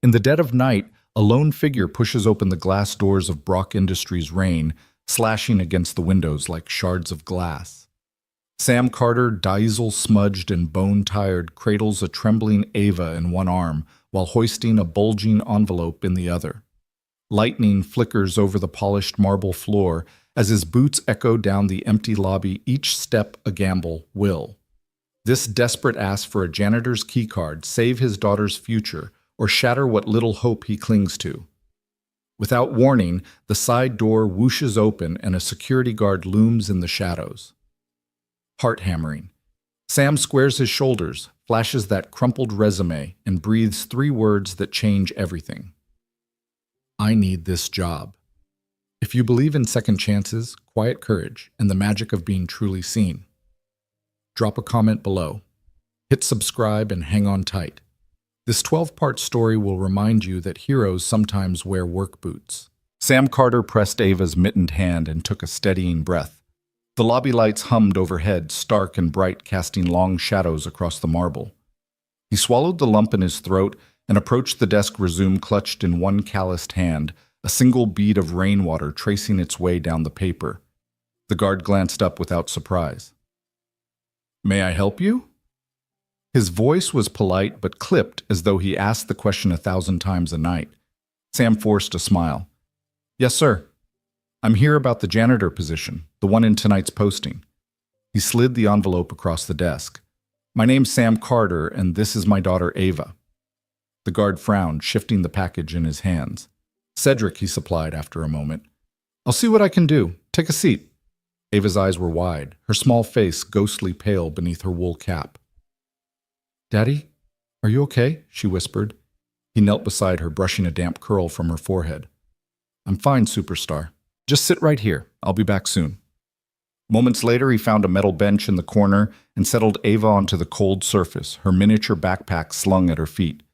In the dead of night, a lone figure pushes open the glass doors of Brock Industries' rain, slashing against the windows like shards of glass. Sam Carter, diesel-smudged and bone-tired, cradles a trembling Ava in one arm while hoisting a bulging envelope in the other. Lightning flickers over the polished marble floor as his boots echo down the empty lobby, each step a gamble. Will this desperate ask for a janitor's keycard save his daughter's future or shatter what little hope he clings to? Without warning, the side door whooshes open and a security guard looms in the shadows. Heart-hammering. Sam squares his shoulders, flashes that crumpled resume, and breathes 3 words that change everything. I need this job. If you believe in second chances, quiet courage, and the magic of being truly seen, drop a comment below. Hit subscribe and hang on tight. This 12-part story will remind you that heroes sometimes wear work boots. Sam Carter pressed Ava's mittened hand and took a steadying breath. The lobby lights hummed overhead, stark and bright, casting long shadows across the marble. He swallowed the lump in his throat and approached the desk resume clutched in one calloused hand, a single bead of rainwater tracing its way down the paper. The guard glanced up without surprise. May I help you? His voice was polite but clipped as though he asked the question 1,000 times a night. Sam forced a smile. Yes, sir. I'm here about the janitor position, the one in tonight's posting. He slid the envelope across the desk. My name's Sam Carter, and this is my daughter Ava. The guard frowned, shifting the package in his hands. Cedric, he supplied after a moment. I'll see what I can do. Take a seat. Ava's eyes were wide, her small face ghostly pale beneath her wool cap. Daddy, are you okay? She whispered. He knelt beside her, brushing a damp curl from her forehead. I'm fine, superstar. Just sit right here. I'll be back soon. Moments later, he found a metal bench in the corner and settled Ava onto the cold surface, her miniature backpack slung at her feet.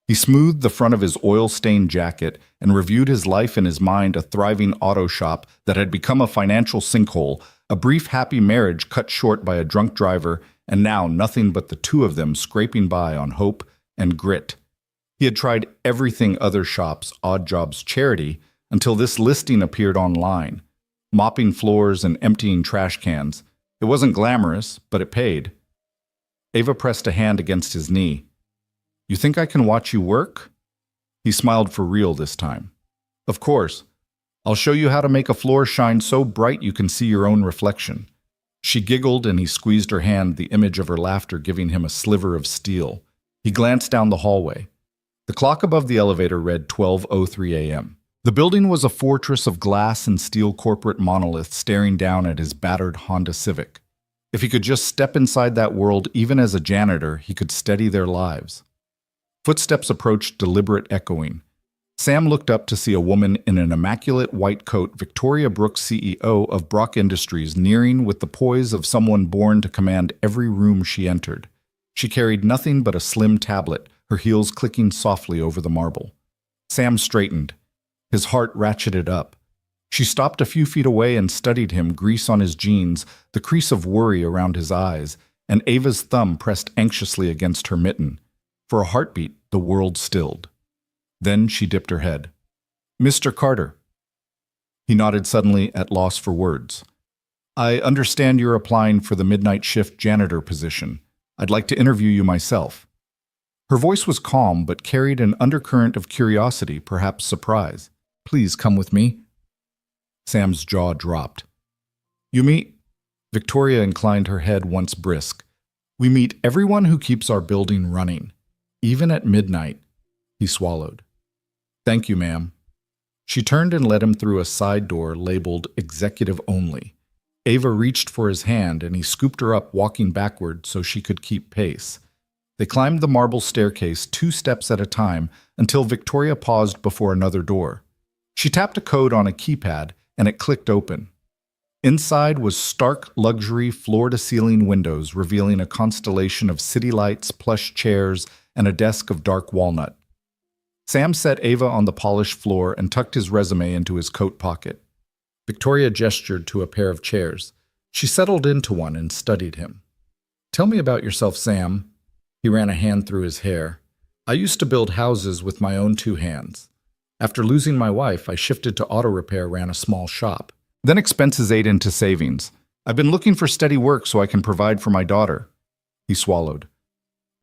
He smoothed the front of his oil-stained jacket and reviewed his life in his mind, a thriving auto shop that had become a financial sinkhole, a brief happy marriage cut short by a drunk driver, and now nothing but the two of them scraping by on hope and grit. He had tried everything other shops, odd jobs, charity, until this listing appeared online. Mopping floors and emptying trash cans. It wasn't glamorous, but it paid. Ava pressed a hand against his knee. You think I can watch you work? He smiled for real this time. Of course. I'll show you how to make a floor shine so bright you can see your own reflection. She giggled and he squeezed her hand, the image of her laughter giving him a sliver of steel. He glanced down the hallway. The clock above the elevator read 12:03 a.m. The building was a fortress of glass and steel corporate monoliths staring down at his battered Honda Civic. If he could just step inside that world, even as a janitor, he could steady their lives. Footsteps approached, deliberate echoing. Sam looked up to see a woman in an immaculate white coat, Victoria Brooks, CEO of Brock Industries, nearing with the poise of someone born to command every room she entered. She carried nothing but a slim tablet, her heels clicking softly over the marble. Sam straightened. His heart ratcheted up. She stopped a few feet away and studied him, grease on his jeans, the crease of worry around his eyes, and Ava's thumb pressed anxiously against her mitten. For a heartbeat, the world stilled. Then she dipped her head. Mr. Carter. He nodded suddenly, at loss for words. I understand you're applying for the midnight shift janitor position. I'd like to interview you myself. Her voice was calm, but carried an undercurrent of curiosity, perhaps surprise. Please come with me. Sam's jaw dropped. You meet? Victoria inclined her head once brisk. We meet everyone who keeps our building running. Even at midnight. He swallowed. Thank you, ma'am. She turned and led him through a side door labeled Executive Only. Ava reached for his hand and he scooped her up, walking backward so she could keep pace. They climbed the marble staircase 2 steps at a time until Victoria paused before another door. She tapped a code on a keypad and it clicked open. Inside was stark luxury floor-to-ceiling windows revealing a constellation of city lights, plush chairs, and a desk of dark walnut. Sam set Ava on the polished floor and tucked his resume into his coat pocket. Victoria gestured to a pair of chairs. She settled into one and studied him. Tell me about yourself, Sam. He ran a hand through his hair. I used to build houses with my own two hands. After losing my wife, I shifted to auto repair, ran a small shop. Then expenses ate into savings. I've been looking for steady work so I can provide for my daughter. He swallowed.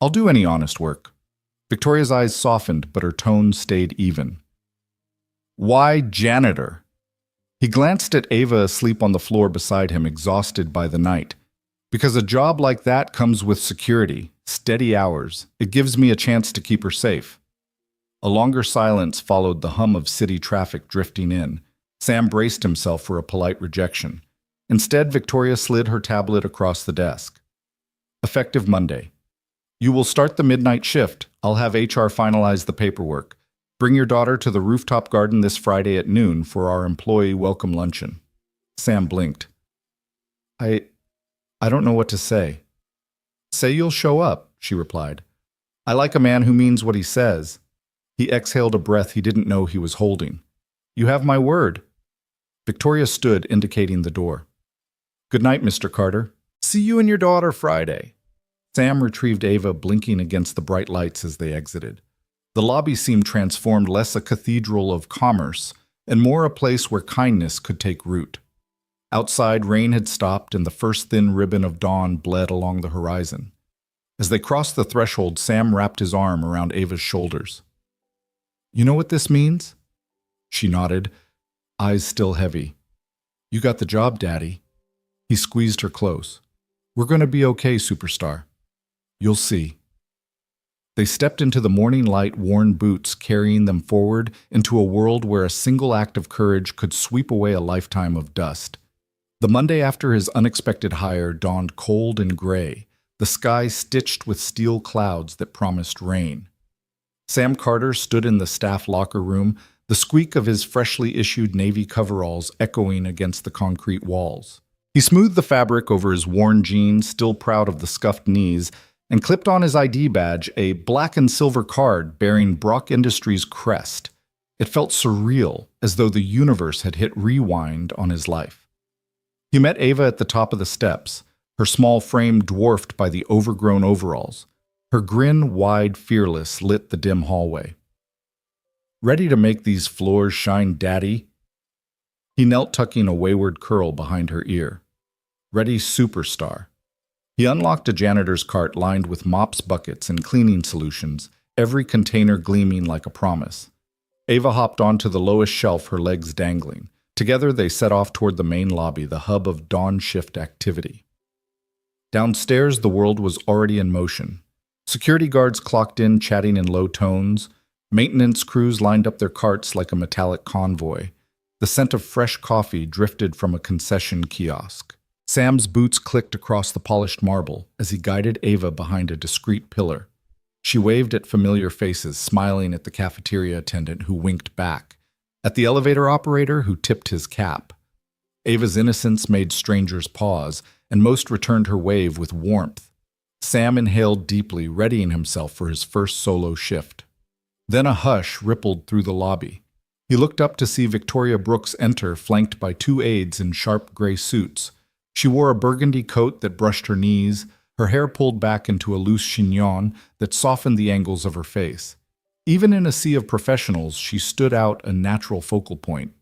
I'll do any honest work. Victoria's eyes softened, but her tone stayed even. Why janitor? He glanced at Ava asleep on the floor beside him, exhausted by the night. Because a job like that comes with security, steady hours. It gives me a chance to keep her safe. A longer silence followed, the hum of city traffic drifting in. Sam braced himself for a polite rejection. Instead, Victoria slid her tablet across the desk. Effective Monday. You will start the midnight shift. I'll have HR finalize the paperwork. Bring your daughter to the rooftop garden this Friday at noon for our employee welcome luncheon. Sam blinked. I don't know what to say. Say you'll show up, she replied. I like a man who means what he says. He exhaled a breath he didn't know he was holding. You have my word. Victoria stood, indicating the door. Good night, Mr. Carter. See you and your daughter Friday. Sam retrieved Ava, blinking against the bright lights as they exited. The lobby seemed transformed, less a cathedral of commerce and more a place where kindness could take root. Outside, rain had stopped and the first thin ribbon of dawn bled along the horizon. As they crossed the threshold, Sam wrapped his arm around Ava's shoulders. You know what this means? She nodded, eyes still heavy. You got the job, Daddy. He squeezed her close. We're going to be okay, superstar. You'll see. They stepped into the morning light, worn boots carrying them forward into a world where a single act of courage could sweep away a lifetime of dust. The Monday after his unexpected hire dawned cold and gray, the sky stitched with steel clouds that promised rain. Sam Carter stood in the staff locker room, the squeak of his freshly issued navy coveralls echoing against the concrete walls. He smoothed the fabric over his worn jeans, still proud of the scuffed knees, and clipped on his ID badge, a black and silver card bearing Brock Industries' crest. It felt surreal, as though the universe had hit rewind on his life. He met Ava at the top of the steps, her small frame dwarfed by the overgrown overalls. Her grin, wide, fearless, lit the dim hallway. Ready to make these floors shine, Daddy? He knelt, tucking a wayward curl behind her ear. Ready, superstar. He unlocked a janitor's cart lined with mops, buckets, and cleaning solutions, every container gleaming like a promise. Ava hopped onto the lowest shelf, her legs dangling. Together they set off toward the main lobby, the hub of dawn shift activity. Downstairs, the world was already in motion. Security guards clocked in, chatting in low tones. Maintenance crews lined up their carts like a metallic convoy. The scent of fresh coffee drifted from a concession kiosk. Sam's boots clicked across the polished marble as he guided Ava behind a discreet pillar. She waved at familiar faces, smiling at the cafeteria attendant who winked back, at the elevator operator who tipped his cap. Ava's innocence made strangers pause, and most returned her wave with warmth. Sam inhaled deeply, readying himself for his first solo shift. Then a hush rippled through the lobby. He looked up to see Victoria Brooks enter, flanked by two aides in sharp gray suits. She wore a burgundy coat that brushed her knees, her hair pulled back into a loose chignon that softened the angles of her face. Even in a sea of professionals, she stood out, a natural focal point.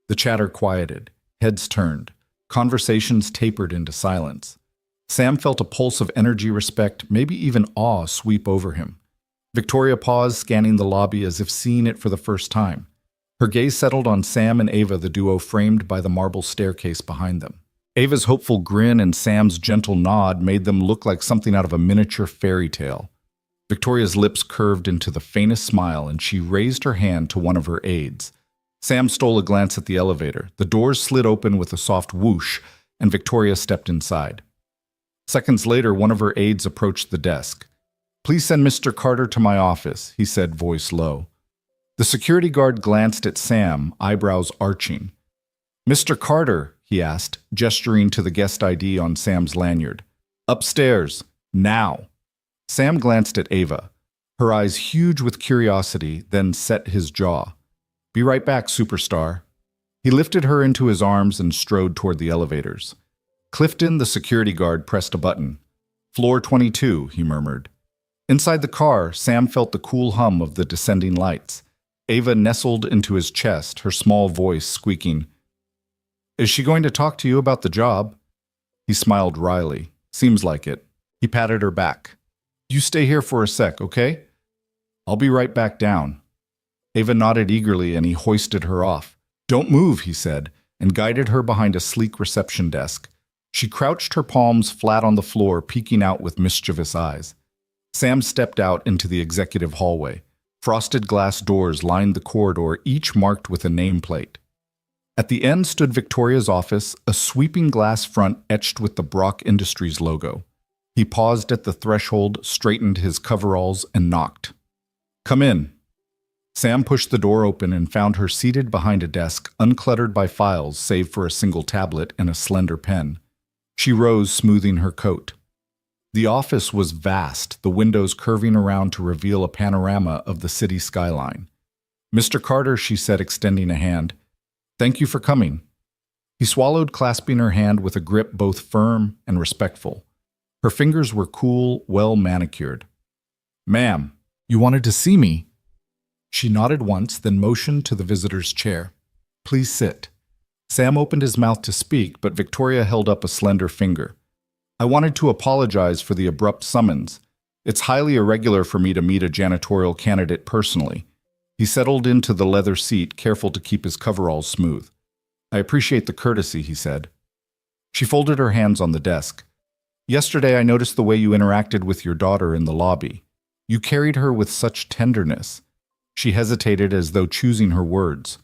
The chatter quieted, heads turned, conversations tapered into silence. Sam felt a pulse of energy, respect, maybe even awe sweep over him. Victoria paused, scanning the lobby as if seeing it for the first time. Her gaze settled on Sam and Ava, the duo framed by the marble staircase behind them. Ava's hopeful grin and Sam's gentle nod made them look like something out of a miniature fairy tale. Victoria's lips curved into the faintest smile, and she raised her hand to one of her aides. Sam stole a glance at the elevator. The doors slid open with a soft whoosh, and Victoria stepped inside. Seconds later, one of her aides approached the desk. "Please send Mr. Carter to my office," he said, voice low. The security guard glanced at Sam, eyebrows arching. "Mr. Carter," he asked, gesturing to the guest ID on Sam's lanyard. "Upstairs. Now." Sam glanced at Ava, her eyes huge with curiosity, then set his jaw. "Be right back, superstar." He lifted her into his arms and strode toward the elevators. Clifton, the security guard, pressed a button. "Floor 22, he murmured. Inside the car, Sam felt the cool hum of the descending lights. Ava nestled into his chest, her small voice squeaking. Is she going to talk to you about the job? He smiled wryly. Seems like it. He patted her back. You stay here for a sec, okay? I'll be right back down. Ava nodded eagerly and he hoisted her off. Don't move, he said, and guided her behind a sleek reception desk. She crouched her palms flat on the floor, peeking out with mischievous eyes. Sam stepped out into the executive hallway. Frosted glass doors lined the corridor, each marked with a nameplate. At the end stood Victoria's office, a sweeping glass front etched with the Brock Industries logo. He paused at the threshold, straightened his coveralls, and knocked. Come in. Sam pushed the door open and found her seated behind a desk, uncluttered by files save for a single tablet and a slender pen. She rose, smoothing her coat. The office was vast, the windows curving around to reveal a panorama of the city skyline. Mr. Carter, she said, extending a hand. Thank you for coming. He swallowed, clasping her hand with a grip both firm and respectful. Her fingers were cool, well manicured. Ma'am, you wanted to see me? She nodded once, then motioned to the visitor's chair. Please sit. Sam opened his mouth to speak, but Victoria held up a slender finger. I wanted to apologize for the abrupt summons. It's highly irregular for me to meet a janitorial candidate personally. He settled into the leather seat, careful to keep his coveralls smooth. I appreciate the courtesy, he said. She folded her hands on the desk. Yesterday I noticed the way you interacted with your daughter in the lobby. You carried her with such tenderness. She hesitated as though choosing her words.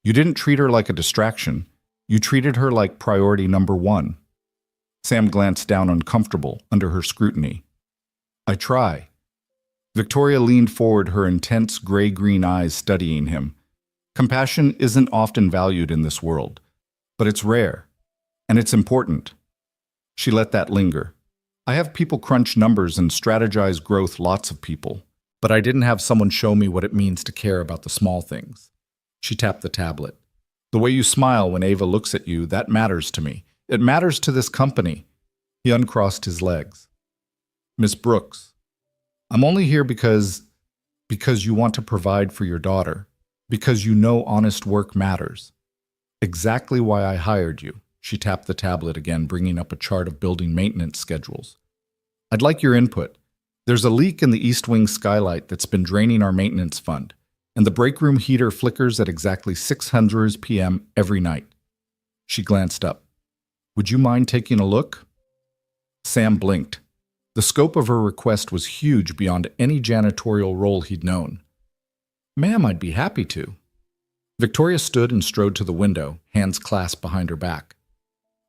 You didn't treat her like a distraction. You treated her like priority number one. Sam glanced down uncomfortable under her scrutiny. I try. Victoria leaned forward, her intense gray-green eyes studying him. Compassion isn't often valued in this world, but it's rare, and it's important. She let that linger. I have people crunch numbers and strategize growth, lots of people, but I didn't have someone show me what it means to care about the small things. She tapped the tablet. The way you smile when Ava looks at you, that matters to me. It matters to this company. He uncrossed his legs. Miss Brooks, I'm only here because you want to provide for your daughter, because you know honest work matters. Exactly why I hired you. She tapped the tablet again, bringing up a chart of building maintenance schedules. I'd like your input. There's a leak in the East Wing skylight that's been draining our maintenance fund, and the break room heater flickers at exactly 600 p.m. every night. She glanced up. Would you mind taking a look? Sam blinked. The scope of her request was huge beyond any janitorial role he'd known. Ma'am, I'd be happy to. Victoria stood and strode to the window, hands clasped behind her back.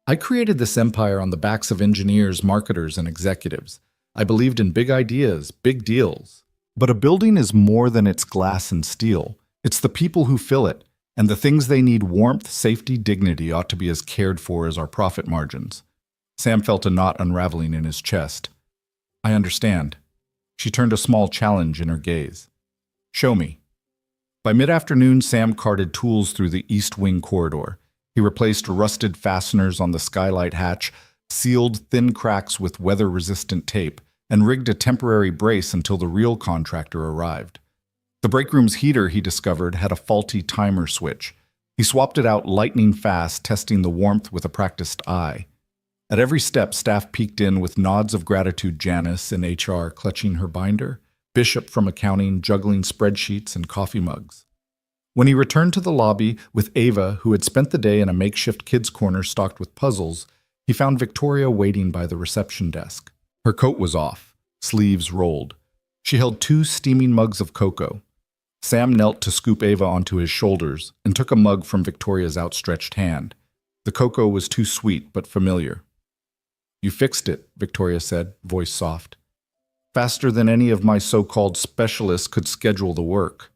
I created this empire on the backs of engineers, marketers, and executives. I believed in big ideas, big deals. But a building is more than its glass and steel. It's the people who fill it, and the things they need, warmth, safety, dignity, ought to be as cared for as our profit margins. Sam felt a knot unraveling in his chest. I understand. She turned a small challenge in her gaze. Show me. By mid-afternoon, Sam carted tools through the East Wing corridor. He replaced rusted fasteners on the skylight hatch, sealed thin cracks with weather-resistant tape, and rigged a temporary brace until the real contractor arrived. The break room's heater, he discovered, had a faulty timer switch. He swapped it out lightning fast, testing the warmth with a practiced eye. At every step, staff peeked in with nods of gratitude, Janice in HR clutching her binder, Bishop from accounting juggling spreadsheets and coffee mugs. When he returned to the lobby with Ava, who had spent the day in a makeshift kids' corner stocked with puzzles, he found Victoria waiting by the reception desk. Her coat was off, sleeves rolled. She held 2 steaming mugs of cocoa. Sam knelt to scoop Ava onto his shoulders and took a mug from Victoria's outstretched hand. The cocoa was too sweet but familiar. You fixed it, Victoria said, voice soft. Faster than any of my so-called specialists could schedule the work.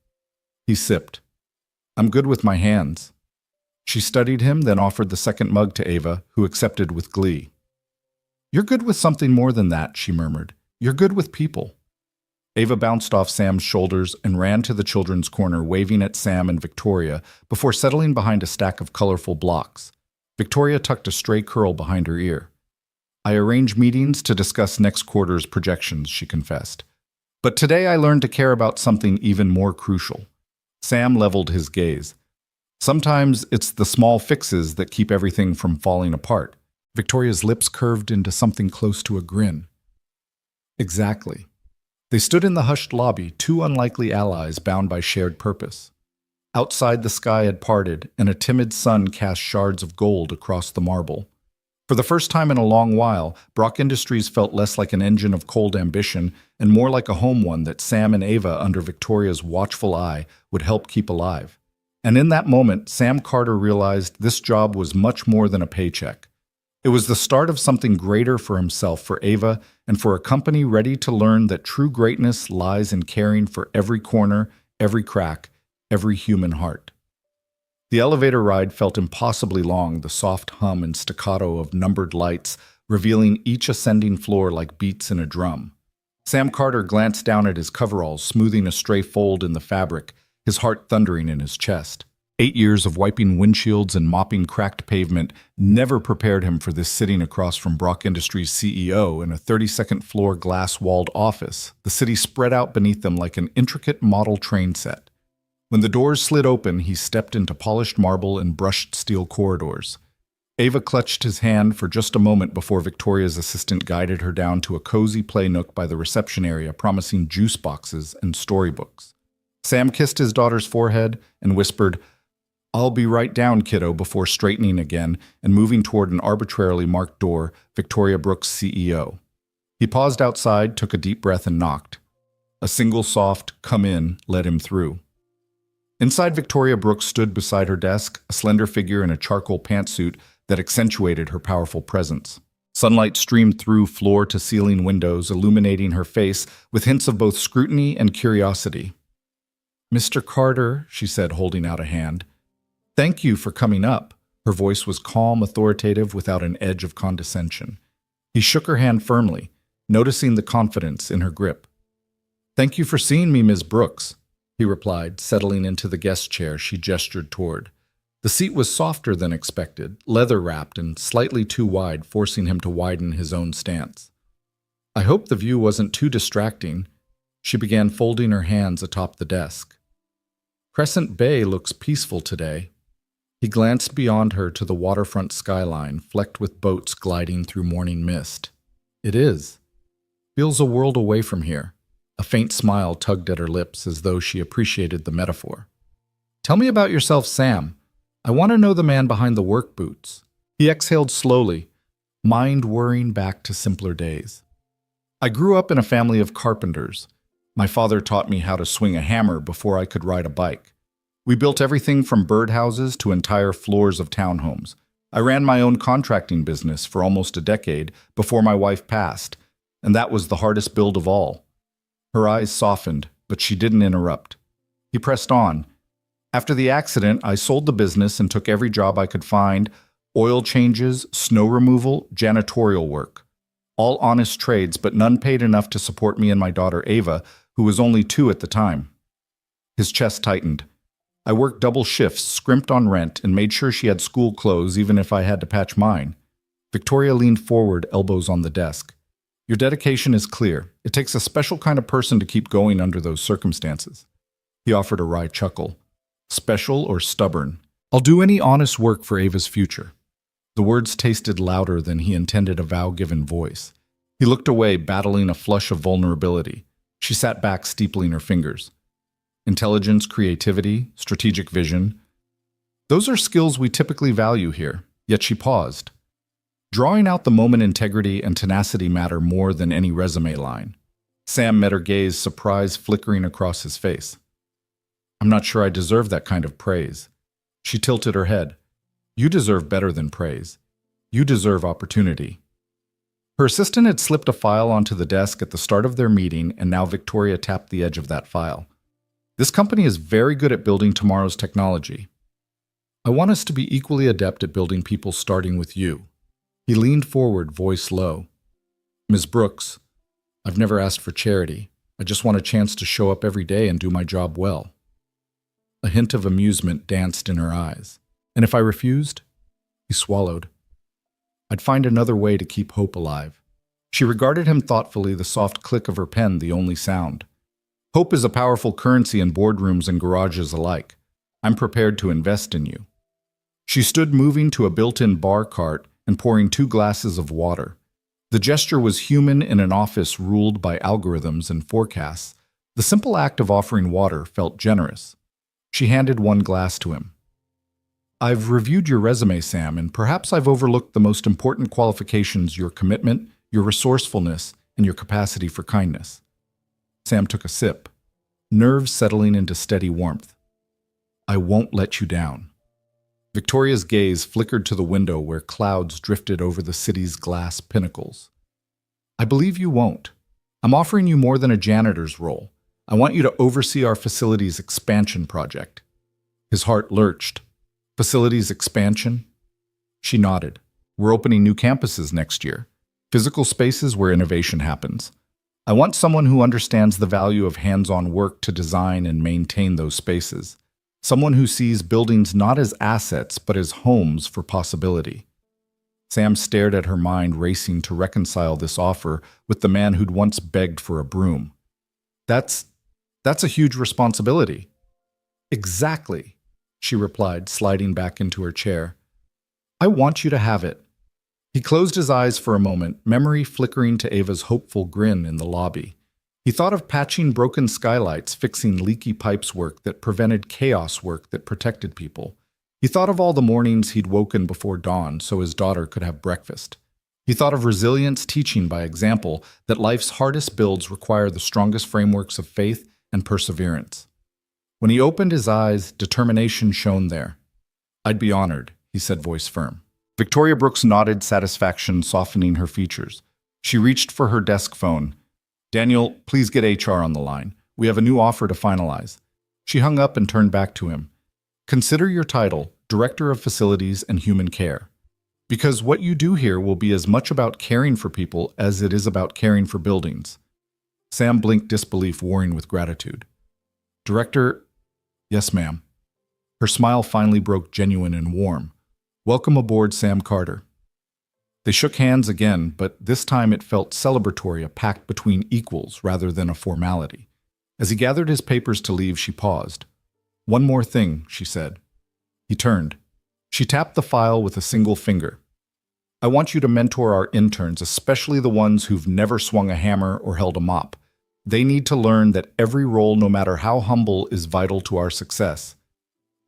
He sipped. I'm good with my hands. She studied him, then offered the second mug to Ava, who accepted with glee. You're good with something more than that, she murmured. You're good with people. Ava bounced off Sam's shoulders and ran to the children's corner, waving at Sam and Victoria before settling behind a stack of colorful blocks. Victoria tucked a stray curl behind her ear. I arrange meetings to discuss next quarter's projections, she confessed. But today I learned to care about something even more crucial. Sam leveled his gaze. Sometimes it's the small fixes that keep everything from falling apart. Victoria's lips curved into something close to a grin. Exactly. They stood in the hushed lobby, two unlikely allies bound by shared purpose. Outside, the sky had parted, and a timid sun cast shards of gold across the marble. For the first time in a long while, Brock Industries felt less like an engine of cold ambition and more like a home one that Sam and Ava, under Victoria's watchful eye, would help keep alive. And in that moment, Sam Carter realized this job was much more than a paycheck. It was the start of something greater for himself, for Ava, and for a company ready to learn that true greatness lies in caring for every corner, every crack, every human heart. The elevator ride felt impossibly long, the soft hum and staccato of numbered lights revealing each ascending floor like beats in a drum. Sam Carter glanced down at his coveralls, smoothing a stray fold in the fabric, his heart thundering in his chest. 8 years of wiping windshields and mopping cracked pavement never prepared him for this, sitting across from Brock Industries' CEO in a 32nd floor glass-walled office, the city spread out beneath them like an intricate model train set. When the doors slid open, he stepped into polished marble and brushed steel corridors. Ava clutched his hand for just a moment before Victoria's assistant guided her down to a cozy play nook by the reception area, promising juice boxes and storybooks. Sam kissed his daughter's forehead and whispered, "I'll be right down, kiddo," before straightening again and moving toward an arbitrarily marked door, Victoria Brooks' CEO. He paused outside, took a deep breath, and knocked. A single soft, "Come in," let him through. Inside, Victoria Brooks stood beside her desk, a slender figure in a charcoal pantsuit that accentuated her powerful presence. Sunlight streamed through floor-to-ceiling windows, illuminating her face with hints of both scrutiny and curiosity. "Mr. Carter," she said, holding out a hand. "Thank you for coming up." Her voice was calm, authoritative, without an edge of condescension. He shook her hand firmly, noticing the confidence in her grip. "Thank you for seeing me, Ms. Brooks," he replied, settling into the guest chair she gestured toward. The seat was softer than expected, leather-wrapped and slightly too wide, forcing him to widen his own stance. "I hope the view wasn't too distracting." She began folding her hands atop the desk. "Crescent Bay looks peaceful today." He glanced beyond her to the waterfront skyline, flecked with boats gliding through morning mist. "It is. Feels a world away from here." A faint smile tugged at her lips as though she appreciated the metaphor. "Tell me about yourself, Sam. I want to know the man behind the work boots." He exhaled slowly, mind whirring back to simpler days. "I grew up in a family of carpenters. My father taught me how to swing a hammer before I could ride a bike. We built everything from birdhouses to entire floors of townhomes. I ran my own contracting business for almost a decade before my wife passed, and that was the hardest build of all." Her eyes softened, but she didn't interrupt. He pressed on. "After the accident, I sold the business and took every job I could find: oil changes, snow removal, janitorial work. All honest trades, but none paid enough to support me and my daughter Ava, who was only 2 at the time." His chest tightened. "I worked double shifts, scrimped on rent, and made sure she had school clothes even if I had to patch mine." Victoria leaned forward, elbows on the desk. "Your dedication is clear. It takes a special kind of person to keep going under those circumstances." He offered a wry chuckle. "Special or stubborn? I'll do any honest work for Ava's future." The words tasted louder than he intended a vow-given voice. He looked away, battling a flush of vulnerability. She sat back, steepling her fingers. "Intelligence, creativity, strategic vision. Those are skills we typically value here." Yet she paused. Drawing out the moment, integrity and tenacity matter more than any resume line. Sam met her gaze, surprise flickering across his face. "I'm not sure I deserve that kind of praise." She tilted her head. "You deserve better than praise. You deserve opportunity." Her assistant had slipped a file onto the desk at the start of their meeting, and now Victoria tapped the edge of that file. "This company is very good at building tomorrow's technology. I want us to be equally adept at building people, starting with you." He leaned forward, voice low. "Ms. Brooks, I've never asked for charity. I just want a chance to show up every day and do my job well." A hint of amusement danced in her eyes. "And if I refused?" He swallowed. "I'd find another way to keep hope alive." She regarded him thoughtfully, the soft click of her pen the only sound. Hope is a powerful currency in boardrooms and garages alike. I'm prepared to invest in you. She stood moving to a built-in bar cart and pouring 2 glasses of water. The gesture was human in an office ruled by algorithms and forecasts. The simple act of offering water felt generous. She handed 1 glass to him. I've reviewed your resume, Sam, and perhaps I've overlooked the most important qualifications: your commitment, your resourcefulness, and your capacity for kindness. Sam took a sip, nerves settling into steady warmth. I won't let you down. Victoria's gaze flickered to the window where clouds drifted over the city's glass pinnacles. I believe you won't. I'm offering you more than a janitor's role. I want you to oversee our facilities expansion project. His heart lurched. Facilities expansion? She nodded. We're opening new campuses next year. Physical spaces where innovation happens. I want someone who understands the value of hands-on work to design and maintain those spaces. Someone who sees buildings not as assets, but as homes for possibility. Sam stared at her mind racing to reconcile this offer with the man who'd once begged for a broom. That's a huge responsibility. Exactly, she replied, sliding back into her chair. I want you to have it. He closed his eyes for a moment, memory flickering to Ava's hopeful grin in the lobby. He thought of patching broken skylights, fixing leaky pipes work that prevented chaos work that protected people. He thought of all the mornings he'd woken before dawn so his daughter could have breakfast. He thought of resilience teaching by example that life's hardest builds require the strongest frameworks of faith and perseverance. When he opened his eyes, determination shone there. I'd be honored, he said, voice firm. Victoria Brooks nodded, satisfaction softening her features. She reached for her desk phone. Daniel, please get HR on the line. We have a new offer to finalize. She hung up and turned back to him. Consider your title, Director of Facilities and Human Care. Because what you do here will be as much about caring for people as it is about caring for buildings. Sam blinked, disbelief warring with gratitude. Director, yes, ma'am. Her smile finally broke genuine and warm. Welcome aboard, Sam Carter. They shook hands again, but this time it felt celebratory, a pact between equals rather than a formality. As he gathered his papers to leave, she paused. One more thing, she said. He turned. She tapped the file with a single finger. I want you to mentor our interns, especially the ones who've never swung a hammer or held a mop. They need to learn that every role, no matter how humble, is vital to our success.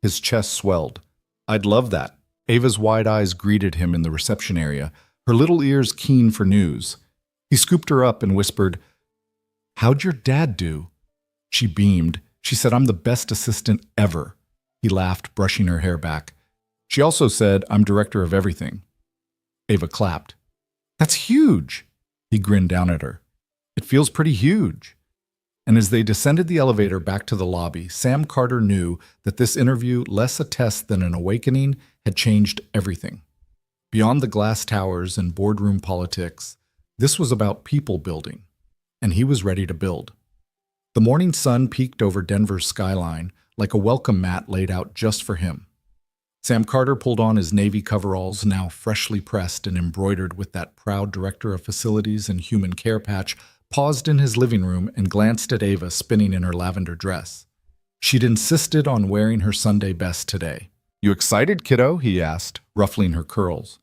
His chest swelled. I'd love that. Ava's wide eyes greeted him in the reception area, her little ears keen for news. He scooped her up and whispered, How'd your dad do? She beamed. She said, I'm the best assistant ever. He laughed, brushing her hair back. She also said, I'm director of everything. Ava clapped. That's huge. He grinned down at her. It feels pretty huge. And as they descended the elevator back to the lobby, Sam Carter knew that this interview, less a test than an awakening, had changed everything. Beyond the glass towers and boardroom politics, this was about people building, and he was ready to build. The morning sun peeked over Denver's skyline like a welcome mat laid out just for him. Sam Carter pulled on his navy coveralls, now freshly pressed and embroidered with that proud Director of Facilities and Human Care patch, paused in his living room and glanced at Ava spinning in her lavender dress. She'd insisted on wearing her Sunday best today. You excited, kiddo? He asked, ruffling her curls.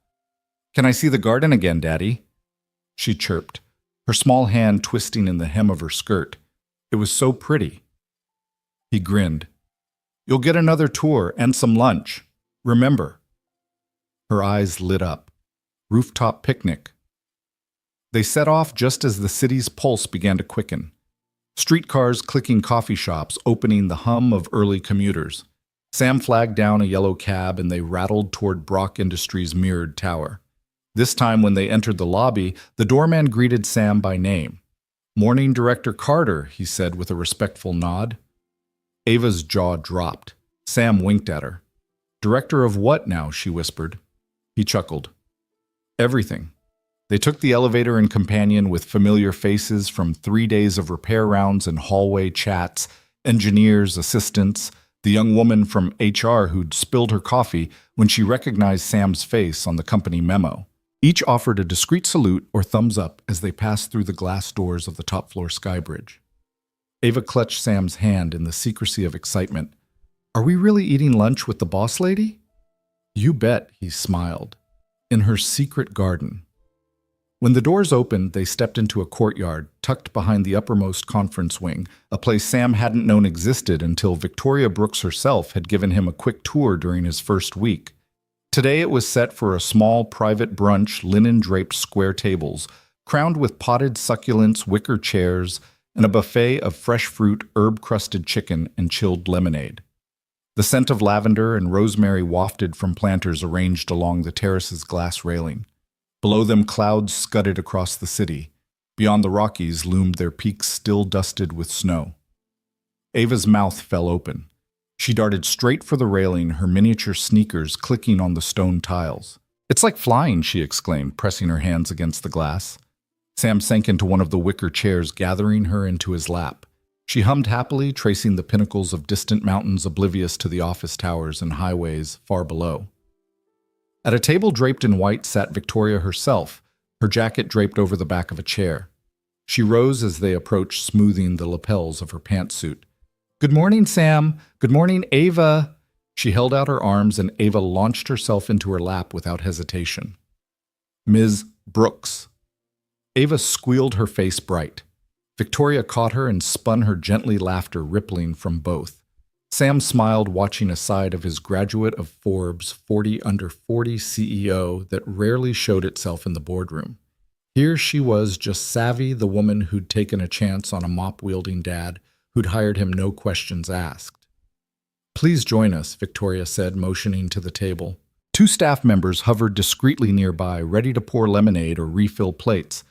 Can I see the garden again, Daddy? She chirped, her small hand twisting in the hem of her skirt. It was so pretty. He grinned. You'll get another tour and some lunch. Remember. Her eyes lit up. Rooftop picnic. They set off just as the city's pulse began to quicken. Streetcars clicking, coffee shops opening, the hum of early commuters. Sam flagged down a yellow cab and they rattled toward Brock Industries' mirrored tower. This time when they entered the lobby, the doorman greeted Sam by name. Morning, Director Carter, he said with a respectful nod. Ava's jaw dropped. Sam winked at her. Director of what now? She whispered. He chuckled. Everything. They took the elevator and companion with familiar faces from 3 days of repair rounds and hallway chats, engineers, assistants, the young woman from HR who'd spilled her coffee when she recognized Sam's face on the company memo. Each offered a discreet salute or thumbs up as they passed through the glass doors of the top-floor skybridge. Ava clutched Sam's hand in the secrecy of excitement. Are we really eating lunch with the boss lady? You bet, he smiled. In her secret garden. When the doors opened, they stepped into a courtyard tucked behind the uppermost conference wing, a place Sam hadn't known existed until Victoria Brooks herself had given him a quick tour during his first week. Today it was set for a small private brunch, linen-draped square tables, crowned with potted succulents, wicker chairs, and a buffet of fresh fruit, herb-crusted chicken, and chilled lemonade. The scent of lavender and rosemary wafted from planters arranged along the terrace's glass railing. Below them, clouds scudded across the city. Beyond the Rockies loomed their peaks still dusted with snow. Ava's mouth fell open. She darted straight for the railing, her miniature sneakers clicking on the stone tiles. It's like flying, she exclaimed, pressing her hands against the glass. Sam sank into one of the wicker chairs, gathering her into his lap. She hummed happily, tracing the pinnacles of distant mountains oblivious to the office towers and highways far below. At a table draped in white sat Victoria herself, her jacket draped over the back of a chair. She rose as they approached, smoothing the lapels of her pantsuit. Good morning, Sam. Good morning, Ava. She held out her arms, and Ava launched herself into her lap without hesitation. Ms. Brooks. Ava squealed, her face bright. Victoria caught her and spun her gently, laughter rippling from both. Sam smiled, watching a side of his graduate of Forbes 40 under 40 CEO that rarely showed itself in the boardroom. Here she was, just Savvy, the woman who'd taken a chance on a mop-wielding dad who'd hired him no questions asked. Please join us, Victoria said, motioning to the table. Two staff members hovered discreetly nearby, ready to pour lemonade or refill plates.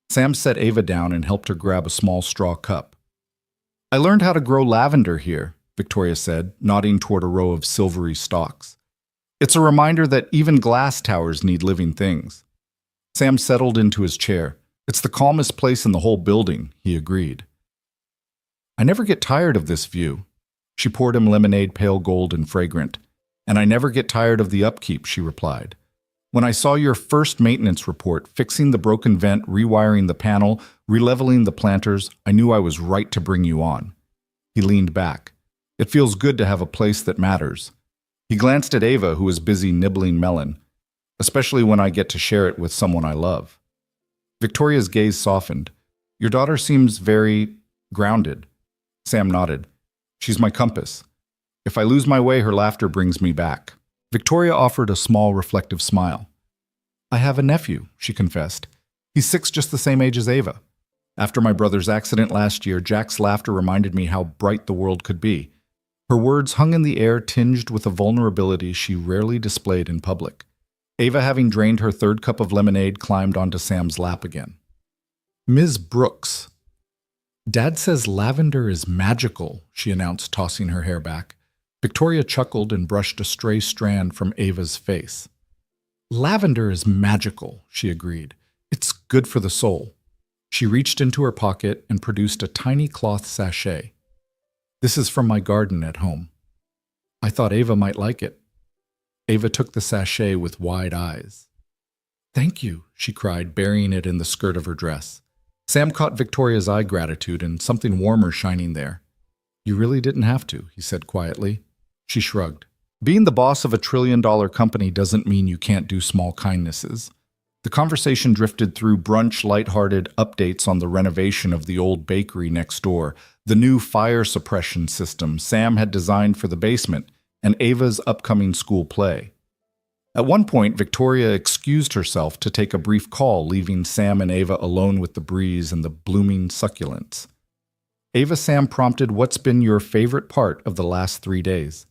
Sam set Ava down and helped her grab a small straw cup. I learned how to grow lavender here, Victoria said, nodding toward a row of silvery stalks. It's a reminder that even glass towers need living things. Sam settled into his chair. It's the calmest place in the whole building, he agreed. I never get tired of this view. She poured him lemonade, pale gold and fragrant. And I never get tired of the upkeep, she replied. When I saw your first maintenance report, fixing the broken vent, rewiring the panel, releveling the planters, I knew I was right to bring you on. He leaned back. It feels good to have a place that matters. He glanced at Ava, who was busy nibbling melon, especially when I get to share it with someone I love. Victoria's gaze softened. Your daughter seems very grounded. Sam nodded. She's my compass. If I lose my way, her laughter brings me back. Victoria offered a small, reflective smile. I have a nephew, she confessed. He's 6, just the same age as Ava. After my brother's accident last year, Jack's laughter reminded me how bright the world could be. Her words hung in the air, tinged with a vulnerability she rarely displayed in public. Ava, having drained her third cup of lemonade, climbed onto Sam's lap again. Ms. Brooks. Dad says lavender is magical, she announced, tossing her hair back. Victoria chuckled and brushed a stray strand from Ava's face. Lavender is magical, she agreed. It's good for the soul. She reached into her pocket and produced a tiny cloth sachet. This is from my garden at home. I thought Ava might like it. Ava took the sachet with wide eyes. Thank you, she cried, burying it in the skirt of her dress. Sam caught Victoria's eye gratitude and something warmer shining there. You really didn't have to, he said quietly. She shrugged. Being the boss of $1 trillion company doesn't mean you can't do small kindnesses. The conversation drifted through brunch, lighthearted updates on the renovation of the old bakery next door, the new fire suppression system Sam had designed for the basement, and Ava's upcoming school play. At one point, Victoria excused herself to take a brief call, leaving Sam and Ava alone with the breeze and the blooming succulents. Ava, Sam prompted, what's been your favorite part of the last 3 days?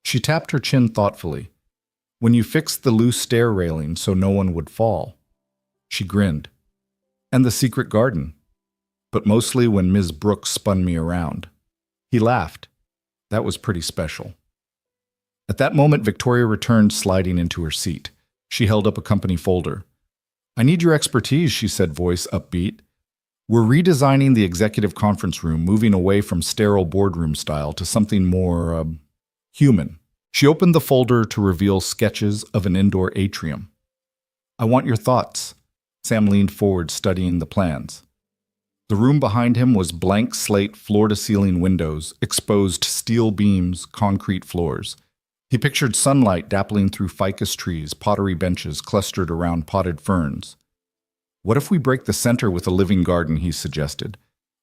She tapped her chin thoughtfully. When you fixed the loose stair railing so no one would fall. She grinned. And the secret garden. But mostly when Ms. Brooks spun me around. He laughed. That was pretty special. At that moment, Victoria returned, sliding into her seat. She held up a company folder. I need your expertise, she said, voice upbeat. We're redesigning the executive conference room, moving away from sterile boardroom style to something more, human. She opened the folder to reveal sketches of an indoor atrium. I want your thoughts. Sam leaned forward, studying the plans. The room behind him was blank slate floor-to-ceiling windows, exposed steel beams, concrete floors. He pictured sunlight dappling through ficus trees, pottery benches clustered around potted ferns. What if we break the center with a living garden, he suggested.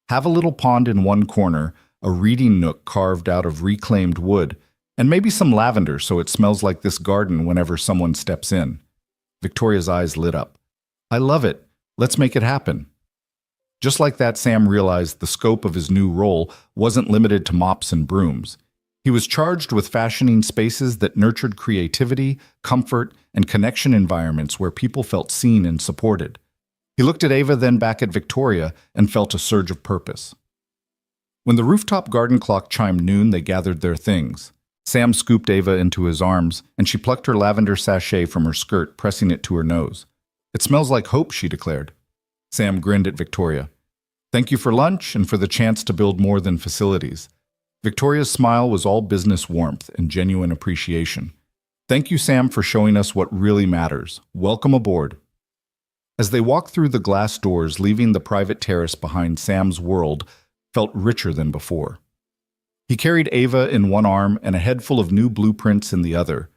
Have a little pond in one corner, a reading nook carved out of reclaimed wood, and maybe some lavender so it smells like this garden whenever someone steps in. Victoria's eyes lit up. I love it. Let's make it happen. Just like that, Sam realized the scope of his new role wasn't limited to mops and brooms. He was charged with fashioning spaces that nurtured creativity, comfort, and connection environments where people felt seen and supported. He looked at Ava, then back at Victoria, and felt a surge of purpose. When the rooftop garden clock chimed noon, they gathered their things. Sam scooped Ava into his arms, and she plucked her lavender sachet from her skirt, pressing it to her nose. It smells like hope, she declared. Sam grinned at Victoria. Thank you for lunch and for the chance to build more than facilities. Victoria's smile was all business warmth and genuine appreciation. Thank you, Sam, for showing us what really matters. Welcome aboard. As they walked through the glass doors, leaving the private terrace behind, Sam's world felt richer than before. He carried Ava in one arm and a head full of new blueprints in the other,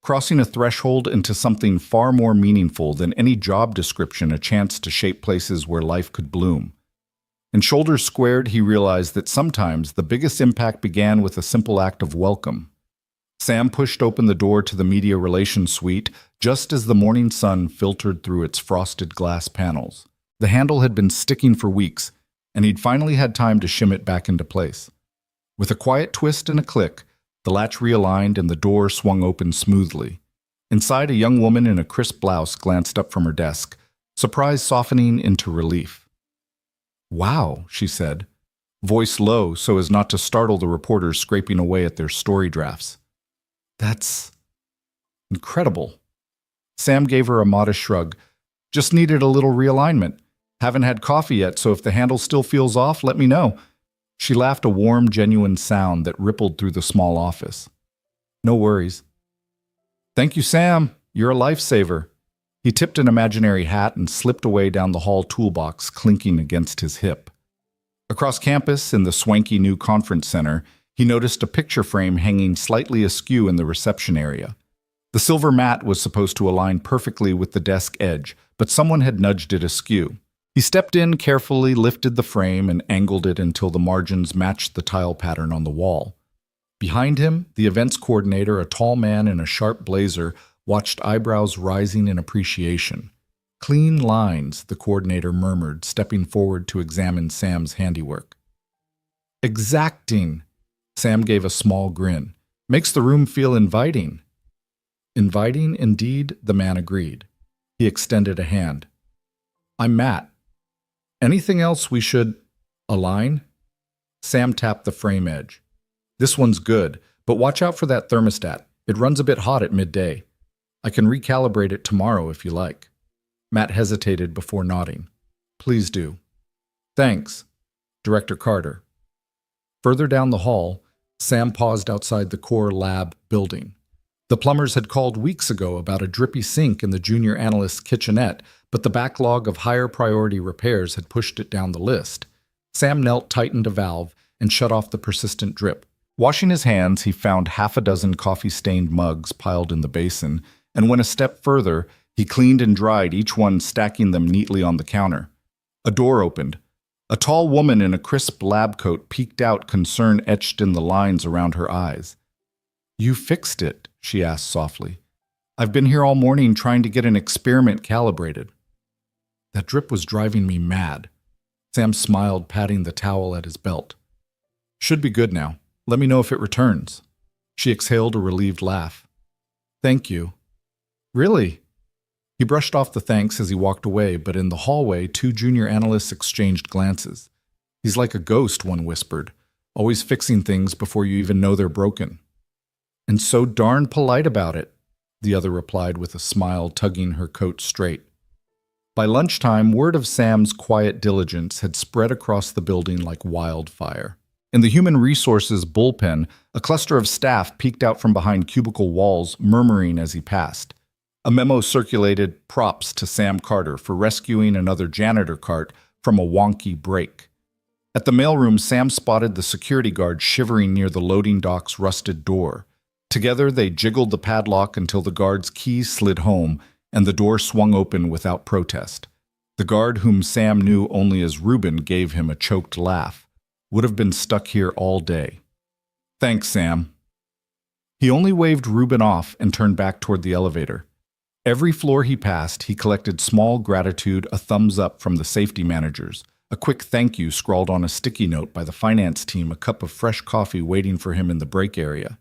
crossing a threshold into something far more meaningful than any job description, a chance to shape places where life could bloom. And shoulders squared, he realized that sometimes the biggest impact began with a simple act of welcome. Sam pushed open the door to the media relations suite just as the morning sun filtered through its frosted glass panels. The handle had been sticking for weeks, and he'd finally had time to shim it back into place. With a quiet twist and a click, the latch realigned and the door swung open smoothly. Inside, a young woman in a crisp blouse glanced up from her desk, surprise softening into relief. Wow, she said, voice low so as not to startle the reporters scraping away at their story drafts. That's incredible. Sam gave her a modest shrug. Just needed a little realignment. Haven't had coffee yet, so if the handle still feels off, let me know. She laughed, a warm, genuine sound that rippled through the small office. No worries. Thank you, Sam. You're a lifesaver. He tipped an imaginary hat and slipped away down the hall toolbox, clinking against his hip. Across campus, in the swanky new conference center, he noticed a picture frame hanging slightly askew in the reception area. The silver mat was supposed to align perfectly with the desk edge, but someone had nudged it askew. He stepped in, carefully lifted the frame, and angled it until the margins matched the tile pattern on the wall. Behind him, the events coordinator, a tall man in a sharp blazer, watched, eyebrows rising in appreciation. Clean lines, the coordinator murmured, stepping forward to examine Sam's handiwork. Exacting. Sam gave a small grin. Makes the room feel inviting. Inviting, indeed, the man agreed. He extended a hand. I'm Matt. Anything else we should align? Sam tapped the frame edge. This one's good, but watch out for that thermostat. It runs a bit hot at midday. I can recalibrate it tomorrow if you like. Matt hesitated before nodding. Please do. Thanks, Director Carter. Further down the hall, Sam paused outside the core lab building. The plumbers had called weeks ago about a drippy sink in the junior analyst's kitchenette, but the backlog of higher priority repairs had pushed it down the list. Sam knelt, tightened a valve, and shut off the persistent drip. Washing his hands, he found half a dozen coffee-stained mugs piled in the basin, and went a step further, he cleaned and dried each one, stacking them neatly on the counter. A door opened. A tall woman in a crisp lab coat peeked out, concern etched in the lines around her eyes. You fixed it, she asked softly. I've been here all morning trying to get an experiment calibrated. That drip was driving me mad. Sam smiled, patting the towel at his belt. Should be good now. Let me know if it returns. She exhaled a relieved laugh. Thank you. Really? He brushed off the thanks as he walked away, but in the hallway, two junior analysts exchanged glances. He's like a ghost, one whispered, always fixing things before you even know they're broken. And so darn polite about it, the other replied with a smile, tugging her coat straight. By lunchtime, word of Sam's quiet diligence had spread across the building like wildfire. In the human resources bullpen, a cluster of staff peeked out from behind cubicle walls, murmuring as he passed. A memo circulated, props to Sam Carter for rescuing another janitor cart from a wonky break. At the mailroom, Sam spotted the security guard shivering near the loading dock's rusted door. Together, they jiggled the padlock until the guard's keys slid home and the door swung open without protest. The guard, whom Sam knew only as Reuben, gave him a choked laugh. Would have been stuck here all day. Thanks, Sam. He only waved Reuben off and turned back toward the elevator. Every floor he passed, he collected small gratitude, a thumbs up from the safety managers, a quick thank you scrawled on a sticky note by the finance team, a cup of fresh coffee waiting for him in the break area.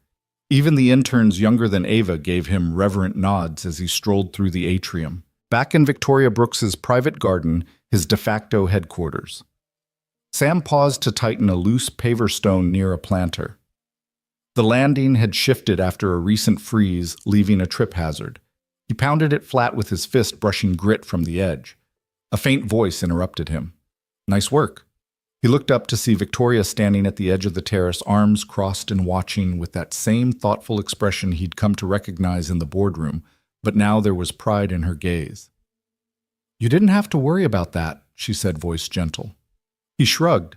Even the interns younger than Ava gave him reverent nods as he strolled through the atrium, back in Victoria Brooks's private garden, his de facto headquarters. Sam paused to tighten a loose paver stone near a planter. The landing had shifted after a recent freeze, leaving a trip hazard. He pounded it flat with his fist, brushing grit from the edge. A faint voice interrupted him. Nice work. He looked up to see Victoria standing at the edge of the terrace, arms crossed and watching with that same thoughtful expression he'd come to recognize in the boardroom, but now there was pride in her gaze. You didn't have to worry about that, she said, voice gentle. He shrugged,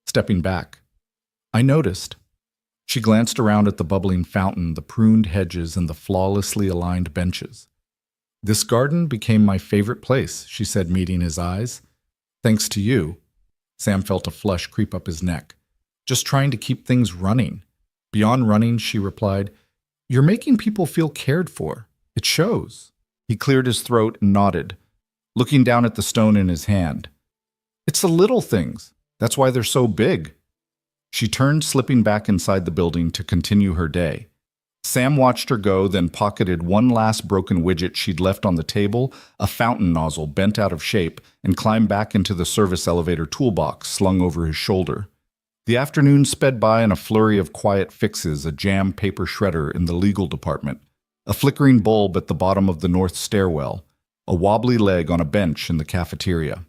stepping back. I noticed. She glanced around at the bubbling fountain, the pruned hedges, and the flawlessly aligned benches. This garden became my favorite place, she said, meeting his eyes. Thanks to you. Sam felt a flush creep up his neck. Just trying to keep things running. Beyond running, she replied, you're making people feel cared for. It shows. He cleared his throat and nodded, looking down at the stone in his hand. It's the little things. That's why they're so big. She turned, slipping back inside the building to continue her day. Sam watched her go, then pocketed one last broken widget she'd left on the table, a fountain nozzle bent out of shape, and climbed back into the service elevator toolbox slung over his shoulder. The afternoon sped by in a flurry of quiet fixes, a jam paper shredder in the legal department, a flickering bulb at the bottom of the north stairwell, a wobbly leg on a bench in the cafeteria.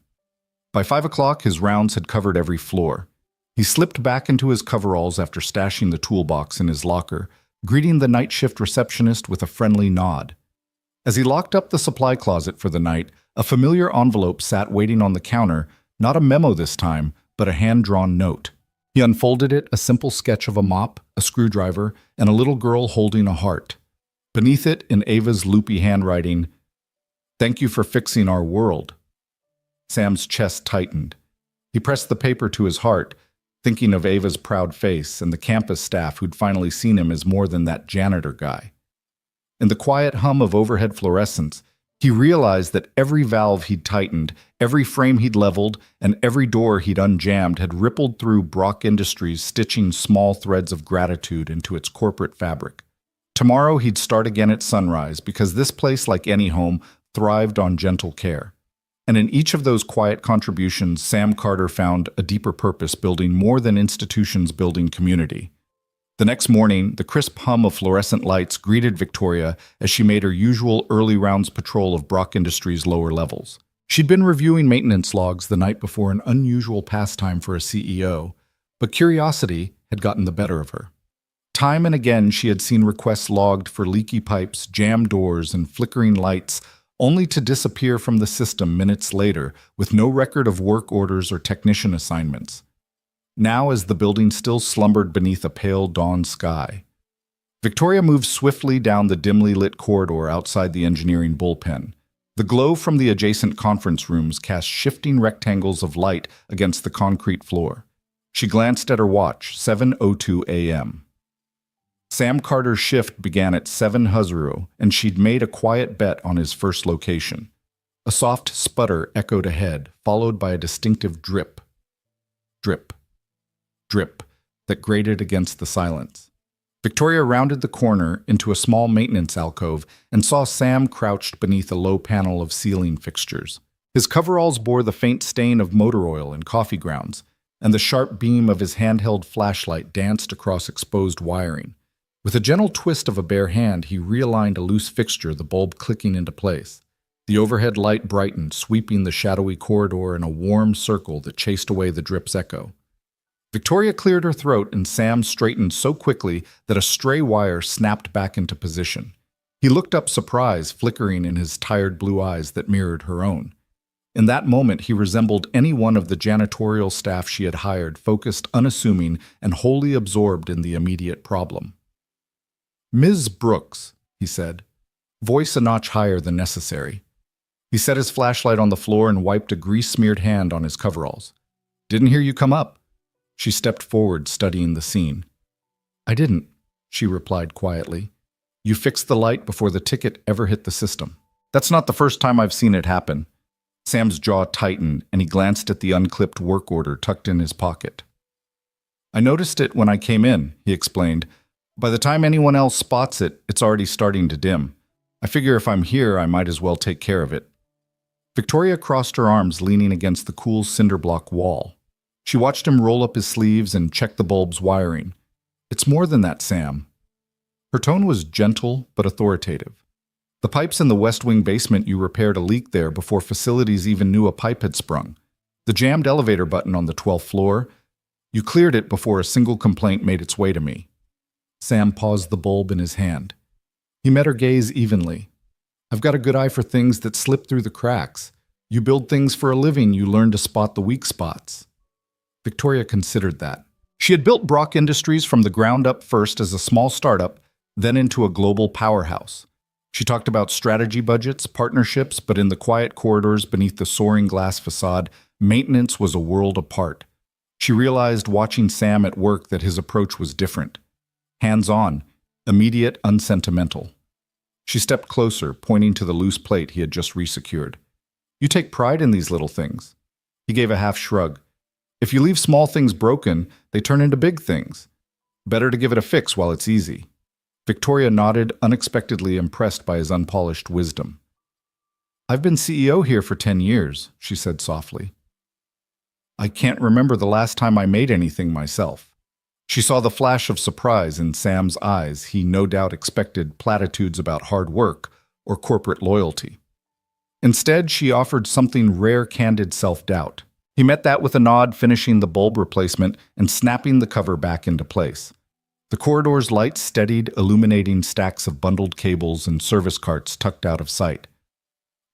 By 5 o'clock, his rounds had covered every floor. He slipped back into his coveralls after stashing the toolbox in his locker, greeting the night shift receptionist with a friendly nod. As he locked up the supply closet for the night, a familiar envelope sat waiting on the counter, not a memo this time, but a hand-drawn note. He unfolded it, a simple sketch of a mop, a screwdriver, and a little girl holding a heart. Beneath it, in Ava's loopy handwriting, "Thank you for fixing our world." Sam's chest tightened. He pressed the paper to his heart, thinking of Ava's proud face and the campus staff who'd finally seen him as more than that janitor guy. In the quiet hum of overhead fluorescence, he realized that every valve he'd tightened, every frame he'd leveled, and every door he'd unjammed had rippled through Brock Industries, stitching small threads of gratitude into its corporate fabric. Tomorrow he'd start again at sunrise, because this place, like any home, thrived on gentle care. And in each of those quiet contributions, Sam Carter found a deeper purpose, building more than institutions, building community. The next morning, the crisp hum of fluorescent lights greeted Victoria as she made her usual early rounds patrol of Brock Industries' lower levels. She'd been reviewing maintenance logs the night before, an unusual pastime for a CEO, but curiosity had gotten the better of her. Time and again, she had seen requests logged for leaky pipes, jammed doors, and flickering lights, only to disappear from the system minutes later with no record of work orders or technician assignments. Now, as the building still slumbered beneath a pale dawn sky, Victoria moved swiftly down the dimly lit corridor outside the engineering bullpen. The glow from the adjacent conference rooms cast shifting rectangles of light against the concrete floor. She glanced at her watch, 7:02 a.m. Sam Carter's shift began at 7 Huzuru, and she'd made a quiet bet on his first location. A soft sputter echoed ahead, followed by a distinctive drip, drip, drip that grated against the silence. Victoria rounded the corner into a small maintenance alcove and saw Sam crouched beneath a low panel of ceiling fixtures. His coveralls bore the faint stain of motor oil and coffee grounds, and the sharp beam of his handheld flashlight danced across exposed wiring. With a gentle twist of a bare hand, he realigned a loose fixture, the bulb clicking into place. The overhead light brightened, sweeping the shadowy corridor in a warm circle that chased away the drip's echo. Victoria cleared her throat, and Sam straightened so quickly that a stray wire snapped back into position. He looked up, surprise flickering in his tired blue eyes that mirrored her own. In that moment, he resembled any one of the janitorial staff she had hired, focused, unassuming, and wholly absorbed in the immediate problem. "Ms. Brooks," he said, voice a notch higher than necessary. He set his flashlight on the floor and wiped a grease-smeared hand on his coveralls. "Didn't hear you come up." She stepped forward, studying the scene. "I didn't," she replied quietly. "You fixed the light before the ticket ever hit the system." "That's not the first time I've seen it happen." Sam's jaw tightened, and he glanced at the unclipped work order tucked in his pocket. "I noticed it when I came in," he explained. "By the time anyone else spots it, it's already starting to dim. I figure if I'm here, I might as well take care of it." Victoria crossed her arms, leaning against the cool cinderblock wall. She watched him roll up his sleeves and check the bulb's wiring. "It's more than that, Sam." Her tone was gentle but authoritative. "The pipes in the West Wing basement, you repaired a leak there before facilities even knew a pipe had sprung. The jammed elevator button on the 12th floor, you cleared it before a single complaint made its way to me." Sam paused the bulb in his hand. He met her gaze evenly. "I've got a good eye for things that slip through the cracks. You build things for a living, you learn to spot the weak spots." Victoria considered that. She had built Brock Industries from the ground up, first as a small startup, then into a global powerhouse. She talked about strategy budgets, partnerships, but in the quiet corridors beneath the soaring glass facade, maintenance was a world apart. She realized watching Sam at work that his approach was different. Hands-on, immediate, unsentimental. She stepped closer, pointing to the loose plate he had just resecured. "You take pride in these little things." He gave a half shrug. "If you leave small things broken, they turn into big things. Better to give it a fix while it's easy." Victoria nodded, unexpectedly impressed by his unpolished wisdom. "I've been CEO here for 10 years, she said softly. "I can't remember the last time I made anything myself." She saw the flash of surprise in Sam's eyes. He no doubt expected platitudes about hard work or corporate loyalty. Instead, she offered something rare, candid self-doubt. He met that with a nod, finishing the bulb replacement and snapping the cover back into place. The corridor's lights steadied, illuminating stacks of bundled cables and service carts tucked out of sight.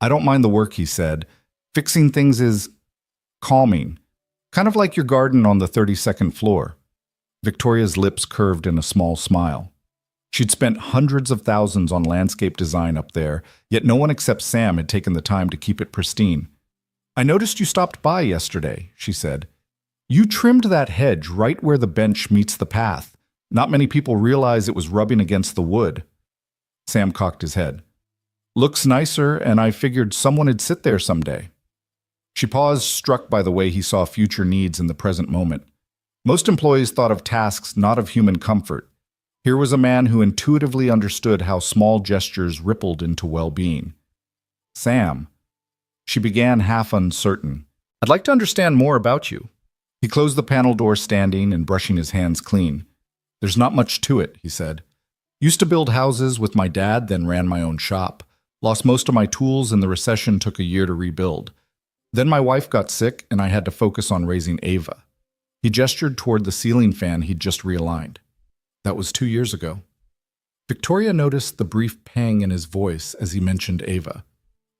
"I don't mind the work," he said. "Fixing things is calming, kind of like your garden on the 32nd floor." Victoria's lips curved in a small smile. She'd spent hundreds of thousands on landscape design up there, yet no one except Sam had taken the time to keep it pristine. "I noticed you stopped by yesterday," she said. "You trimmed that hedge right where the bench meets the path. Not many people realize it was rubbing against the wood." Sam cocked his head. "Looks nicer, and I figured someone would sit there someday." She paused, struck by the way he saw future needs in the present moment. Most employees thought of tasks, not of human comfort. Here was a man who intuitively understood how small gestures rippled into well-being. "Sam," she began, half uncertain, "I'd like to understand more about you." He closed the panel door, standing and brushing his hands clean. "There's not much to it," he said. "Used to build houses with my dad, then ran my own shop. Lost most of my tools, and the recession took a year to rebuild. Then my wife got sick, and I had to focus on raising Ava." He gestured toward the ceiling fan he'd just realigned. "That was 2 years ago." Victoria noticed the brief pang in his voice as he mentioned Ava.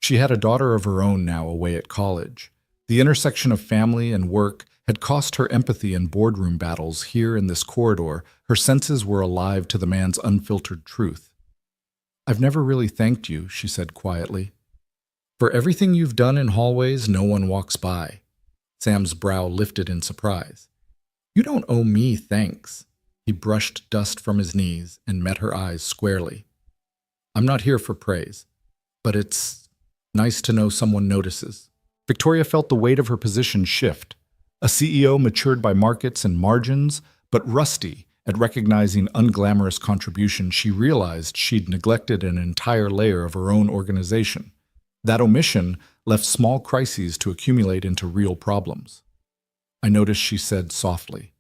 She had a daughter of her own now away at college. The intersection of family and work had cost her empathy in boardroom battles. Here in this corridor, her senses were alive to the man's unfiltered truth. "I've never really thanked you," she said quietly. "For everything you've done in hallways no one walks by." Sam's brow lifted in surprise. "You don't owe me thanks." He brushed dust from his knees and met her eyes squarely. "I'm not here for praise, but it's nice to know someone notices." Victoria felt the weight of her position shift. A CEO matured by markets and margins, but rusty at recognizing unglamorous contribution. She realized she'd neglected an entire layer of her own organization. That omission left small crises to accumulate into real problems. "I noticed," she said softly.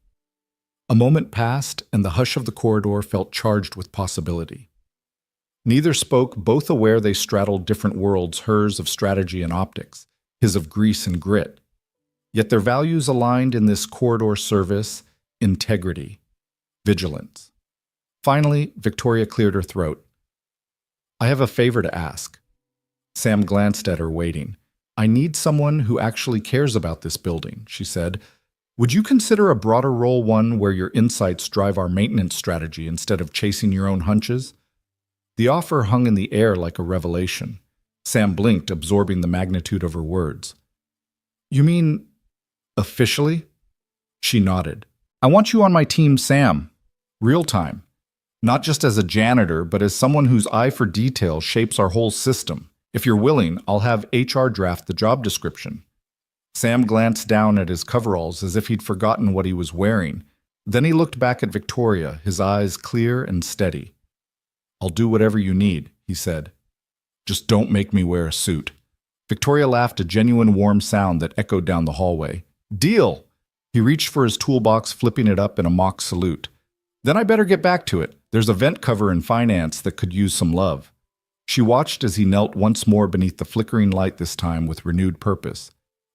A moment passed, and the hush of the corridor felt charged with possibility. Neither spoke, both aware they straddled different worlds, hers of strategy and optics, his of grease and grit. Yet their values aligned in this corridor: service, integrity, vigilance. Finally, Victoria cleared her throat. "I have a favor to ask." Sam glanced at her, waiting. I need someone who actually cares about this building, she said. Would you consider a broader role one where your insights drive our maintenance strategy instead of chasing your own hunches? The offer hung in the air like a revelation. Sam blinked, absorbing the magnitude of her words. You mean, officially? She nodded. I want you on my team, Sam. Real time. Not just as a janitor, but as someone whose eye for detail shapes our whole system. If you're willing, I'll have HR draft the job description. Sam glanced down at his coveralls as if he'd forgotten what he was wearing. Then he looked back at Victoria, his eyes clear and steady. I'll do whatever you need, he said. Just don't make me wear a suit. Victoria laughed, a genuine warm sound that echoed down the hallway. Deal! He reached for his toolbox, flipping it up in a mock salute. Then I better get back to it. There's a vent cover in finance that could use some love. She watched as he knelt once more beneath the flickering light, this time with renewed purpose.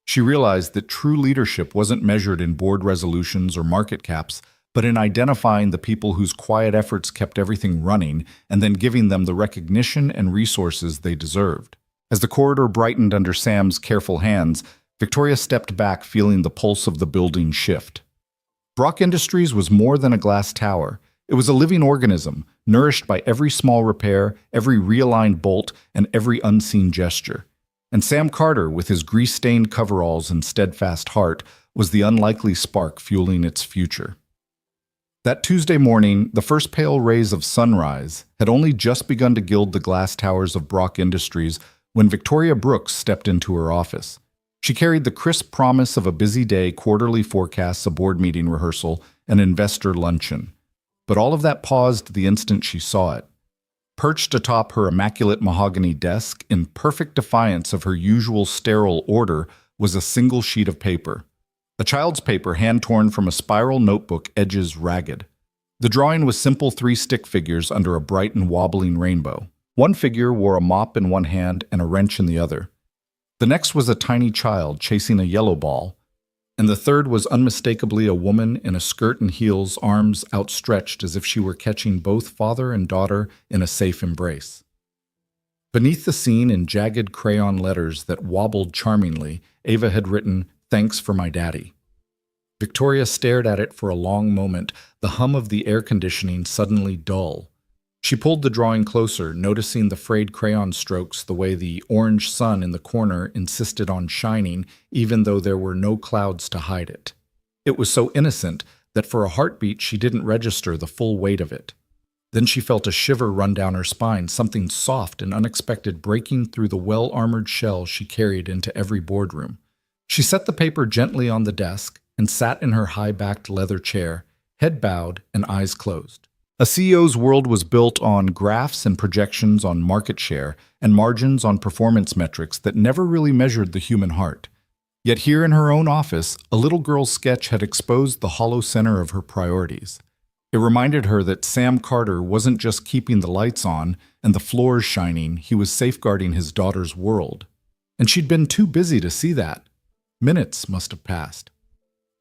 She realized that true leadership wasn't measured in board resolutions or market caps, but in identifying the people whose quiet efforts kept everything running and then giving them the recognition and resources they deserved. As the corridor brightened under Sam's careful hands, Victoria stepped back, feeling the pulse of the building shift. Brock Industries was more than a glass tower. It was a living organism, nourished by every small repair, every realigned bolt, and every unseen gesture. And Sam Carter, with his grease-stained coveralls and steadfast heart, was the unlikely spark fueling its future. That Tuesday morning, the first pale rays of sunrise had only just begun to gild the glass towers of Brock Industries when Victoria Brooks stepped into her office. She carried the crisp promise of a busy day, quarterly forecasts, a board meeting rehearsal, an investor luncheon. But all of that paused the instant she saw it. Perched atop her immaculate mahogany desk, in perfect defiance of her usual sterile order, was a single sheet of paper. A child's paper hand-torn from a spiral notebook, edges ragged. The drawing was simple 3 stick figures under a bright and wobbling rainbow. One figure wore a mop in one hand and a wrench in the other. The next was a tiny child chasing a yellow ball, and the third was unmistakably a woman in a skirt and heels, arms outstretched as if she were catching both father and daughter in a safe embrace. Beneath the scene, in jagged crayon letters that wobbled charmingly, Ava had written, "Thanks for my daddy." Victoria stared at it for a long moment, the hum of the air conditioning suddenly dull. She pulled the drawing closer, noticing the frayed crayon strokes, the way the orange sun in the corner insisted on shining, even though there were no clouds to hide it. It was so innocent that for a heartbeat she didn't register the full weight of it. Then she felt a shiver run down her spine, something soft and unexpected breaking through the well-armored shell she carried into every boardroom. She set the paper gently on the desk and sat in her high-backed leather chair, head bowed and eyes closed. A CEO's world was built on graphs and projections on market share and margins on performance metrics that never really measured the human heart. Yet here in her own office, a little girl's sketch had exposed the hollow center of her priorities. It reminded her that Sam Carter wasn't just keeping the lights on and the floors shining, he was safeguarding his daughter's world. And she'd been too busy to see that. Minutes must have passed.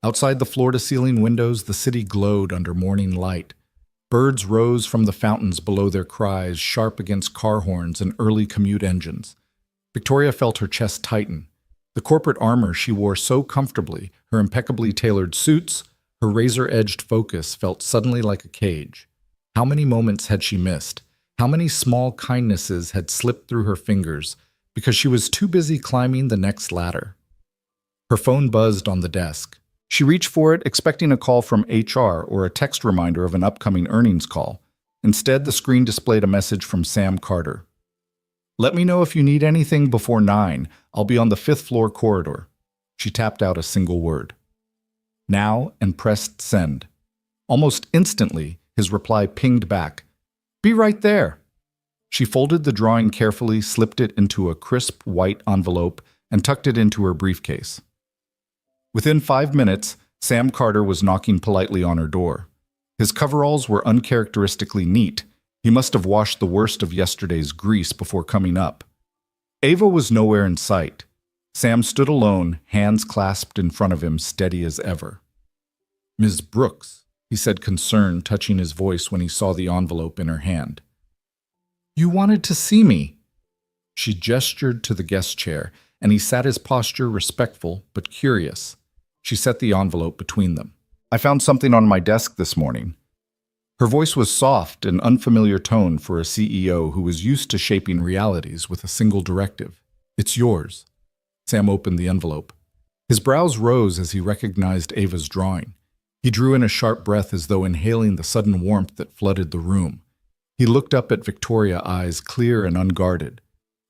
Outside the floor-to-ceiling windows, the city glowed under morning light. Birds rose from the fountains below, their cries sharp against car horns and early commute engines. Victoria felt her chest tighten. The corporate armor she wore so comfortably, her impeccably tailored suits, her razor-edged focus felt suddenly like a cage. How many moments had she missed? How many small kindnesses had slipped through her fingers because she was too busy climbing the next ladder? Her phone buzzed on the desk. She reached for it, expecting a call from HR or a text reminder of an upcoming earnings call. Instead, the screen displayed a message from Sam Carter. "Let me know if you need anything before 9. I'll be on the 5th floor corridor." She tapped out a single word. "Now," and pressed send. Almost instantly, his reply pinged back. "Be right there." She folded the drawing carefully, slipped it into a crisp white envelope, and tucked it into her briefcase. Within 5 minutes, Sam Carter was knocking politely on her door. His coveralls were uncharacteristically neat. He must have washed the worst of yesterday's grease before coming up. Ava was nowhere in sight. Sam stood alone, hands clasped in front of him, steady as ever. "Ms. Brooks," he said, concerned, touching his voice when he saw the envelope in her hand. "You wanted to see me." She gestured to the guest chair. and he sat his posture respectful but curious. She set the envelope between them. I found something on my desk this morning. Her voice was soft, an unfamiliar tone for a CEO who was used to shaping realities with a single directive. It's yours. Sam opened the envelope. His brows rose as he recognized Ava's drawing. He drew in a sharp breath as though inhaling the sudden warmth that flooded the room. He looked up at Victoria, eyes clear and unguarded.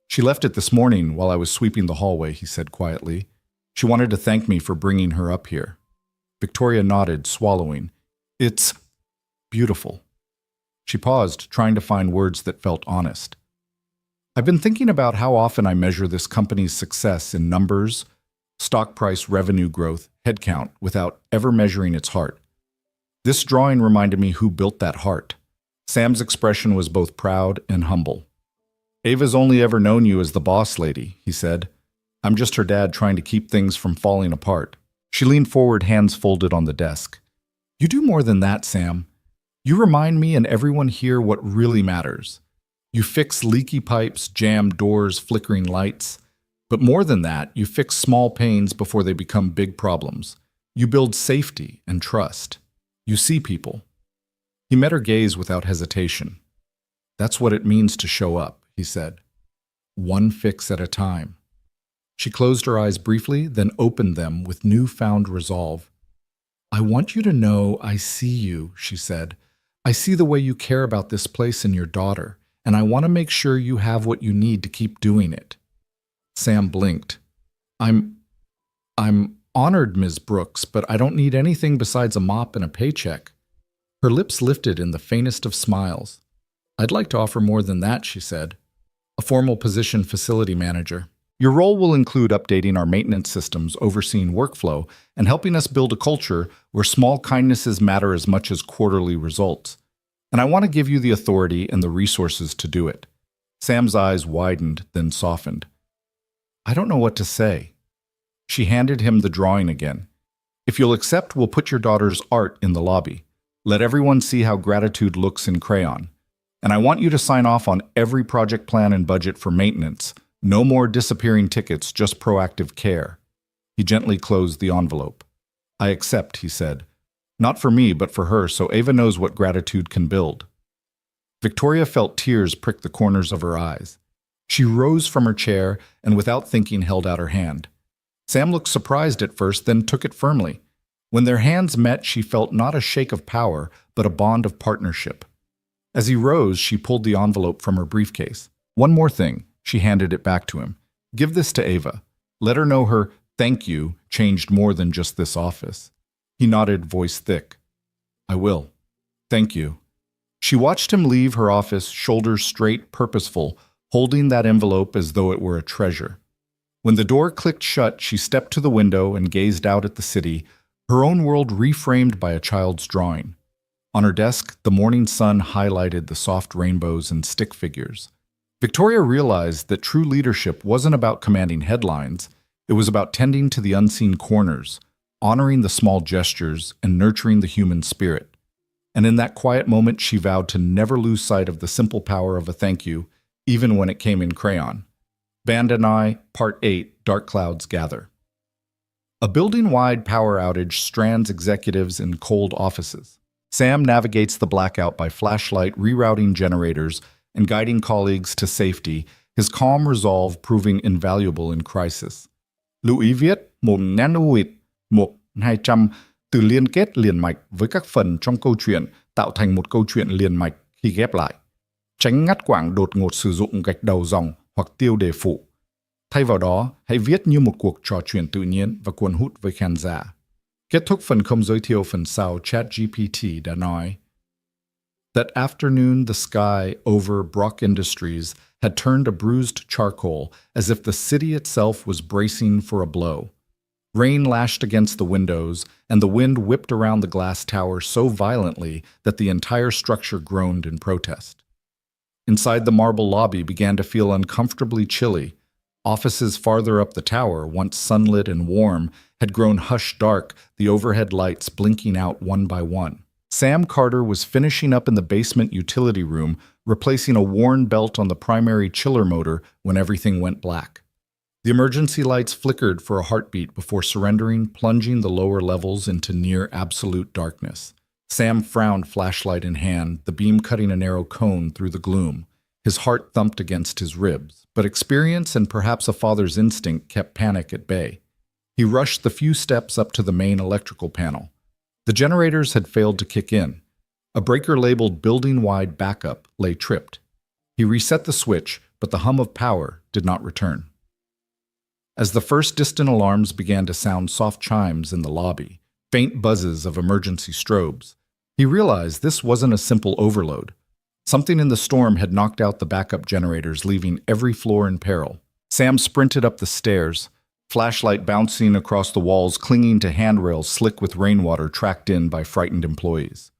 She left it this morning while I was sweeping the hallway, he said quietly. She wanted to thank me for bringing her up here. Victoria nodded, swallowing. It's beautiful. She paused, trying to find words that felt honest. I've been thinking about how often I measure this company's success in numbers, stock price, revenue growth, headcount, without ever measuring its heart. This drawing reminded me who built that heart. Sam's expression was both proud and humble. Ava's only ever known you as the boss lady, he said. I'm just her dad trying to keep things from falling apart. She leaned forward, hands folded on the desk. You do more than that, Sam. You remind me and everyone here what really matters. You fix leaky pipes, jammed doors, flickering lights. But more than that, you fix small pains before they become big problems. You build safety and trust. You see people. He met her gaze without hesitation. That's what it means to show up, he said. One fix at a time. She closed her eyes briefly, then opened them with newfound resolve. I want you to know I see you, she said. I see the way you care about this place and your daughter, and I want to make sure you have what you need to keep doing it. Sam blinked. I'm honored, Ms. Brooks, but I don't need anything besides a mop and a paycheck. Her lips lifted in the faintest of smiles. I'd like to offer more than that, she said. A formal position, facility manager. Your role will include updating our maintenance systems, overseeing workflow, and helping us build a culture where small kindnesses matter as much as quarterly results. And I want to give you the authority and the resources to do it. Sam's eyes widened, then softened. I don't know what to say. She handed him the drawing again. If you'll accept, we'll put your daughter's art in the lobby. Let everyone see how gratitude looks in crayon. And I want you to sign off on every project plan and budget for maintenance. No more disappearing tickets, just proactive care. He gently closed the envelope. I accept, he said. Not for me, but for her, so Ava knows what gratitude can build. Victoria felt tears prick the corners of her eyes. She rose from her chair and without thinking held out her hand. Sam looked surprised at first, then took it firmly. When their hands met, she felt not a shake of power, but a bond of partnership. As he rose, she pulled the envelope from her briefcase. One more thing, she handed it back to him. Give this to Ava. Let her know her thank you changed more than just this office. He nodded, voice thick. I will. Thank you. She watched him leave her office, shoulders straight, purposeful, holding that envelope as though it were a treasure. When the door clicked shut, she stepped to the window and gazed out at the city, her own world reframed by a child's drawing. On her desk, the morning sun highlighted the soft rainbows and stick figures. Victoria realized that true leadership wasn't about commanding headlines, it was about tending to the unseen corners, honoring the small gestures, and nurturing the human spirit. And in that quiet moment, she vowed to never lose sight of the simple power of a thank you, even when it came in crayon. Band and I, Part 8, Dark Clouds Gather. A building-wide power outage strands executives in cold offices. Sam navigates the blackout by flashlight, rerouting generators, and guiding colleagues to safety, his calm resolve proving invaluable in crisis. Lưu ý viết một nanoid 1-200 từ liên kết liền mạch với các phần trong câu chuyện tạo thành một câu chuyện liền mạch khi ghép lại. Tránh ngắt quãng đột ngột sử dụng gạch đầu dòng hoặc tiêu đề phụ. Thay vào đó, hãy viết như một cuộc trò chuyện tự nhiên và cuốn hút với khán giả. Kết thúc phần không giới thiệu phần sau, ChatGPT đã nói. That afternoon, the sky over Brock Industries had turned a bruised charcoal as if the city itself was bracing for a blow. Rain lashed against the windows, and the wind whipped around the glass tower so violently that the entire structure groaned in protest. Inside, the marble lobby began to feel uncomfortably chilly. Offices farther up the tower, once sunlit and warm, had grown hush-dark, the overhead lights blinking out one by one. Sam Carter was finishing up in the basement utility room, replacing a worn belt on the primary chiller motor when everything went black. The emergency lights flickered for a heartbeat before surrendering, plunging the lower levels into near absolute darkness. Sam frowned, flashlight in hand, the beam cutting a narrow cone through the gloom. His heart thumped against his ribs, but experience and perhaps a father's instinct kept panic at bay. He rushed the few steps up to the main electrical panel. The generators had failed to kick in. A breaker labeled building-wide backup lay tripped. He reset the switch, but the hum of power did not return. As the first distant alarms began to sound soft chimes in the lobby, faint buzzes of emergency strobes, he realized this wasn't a simple overload. Something in the storm had knocked out the backup generators, leaving every floor in peril. Sam sprinted up the stairs, flashlight bouncing across the walls, clinging to handrails slick with rainwater tracked in by frightened employees.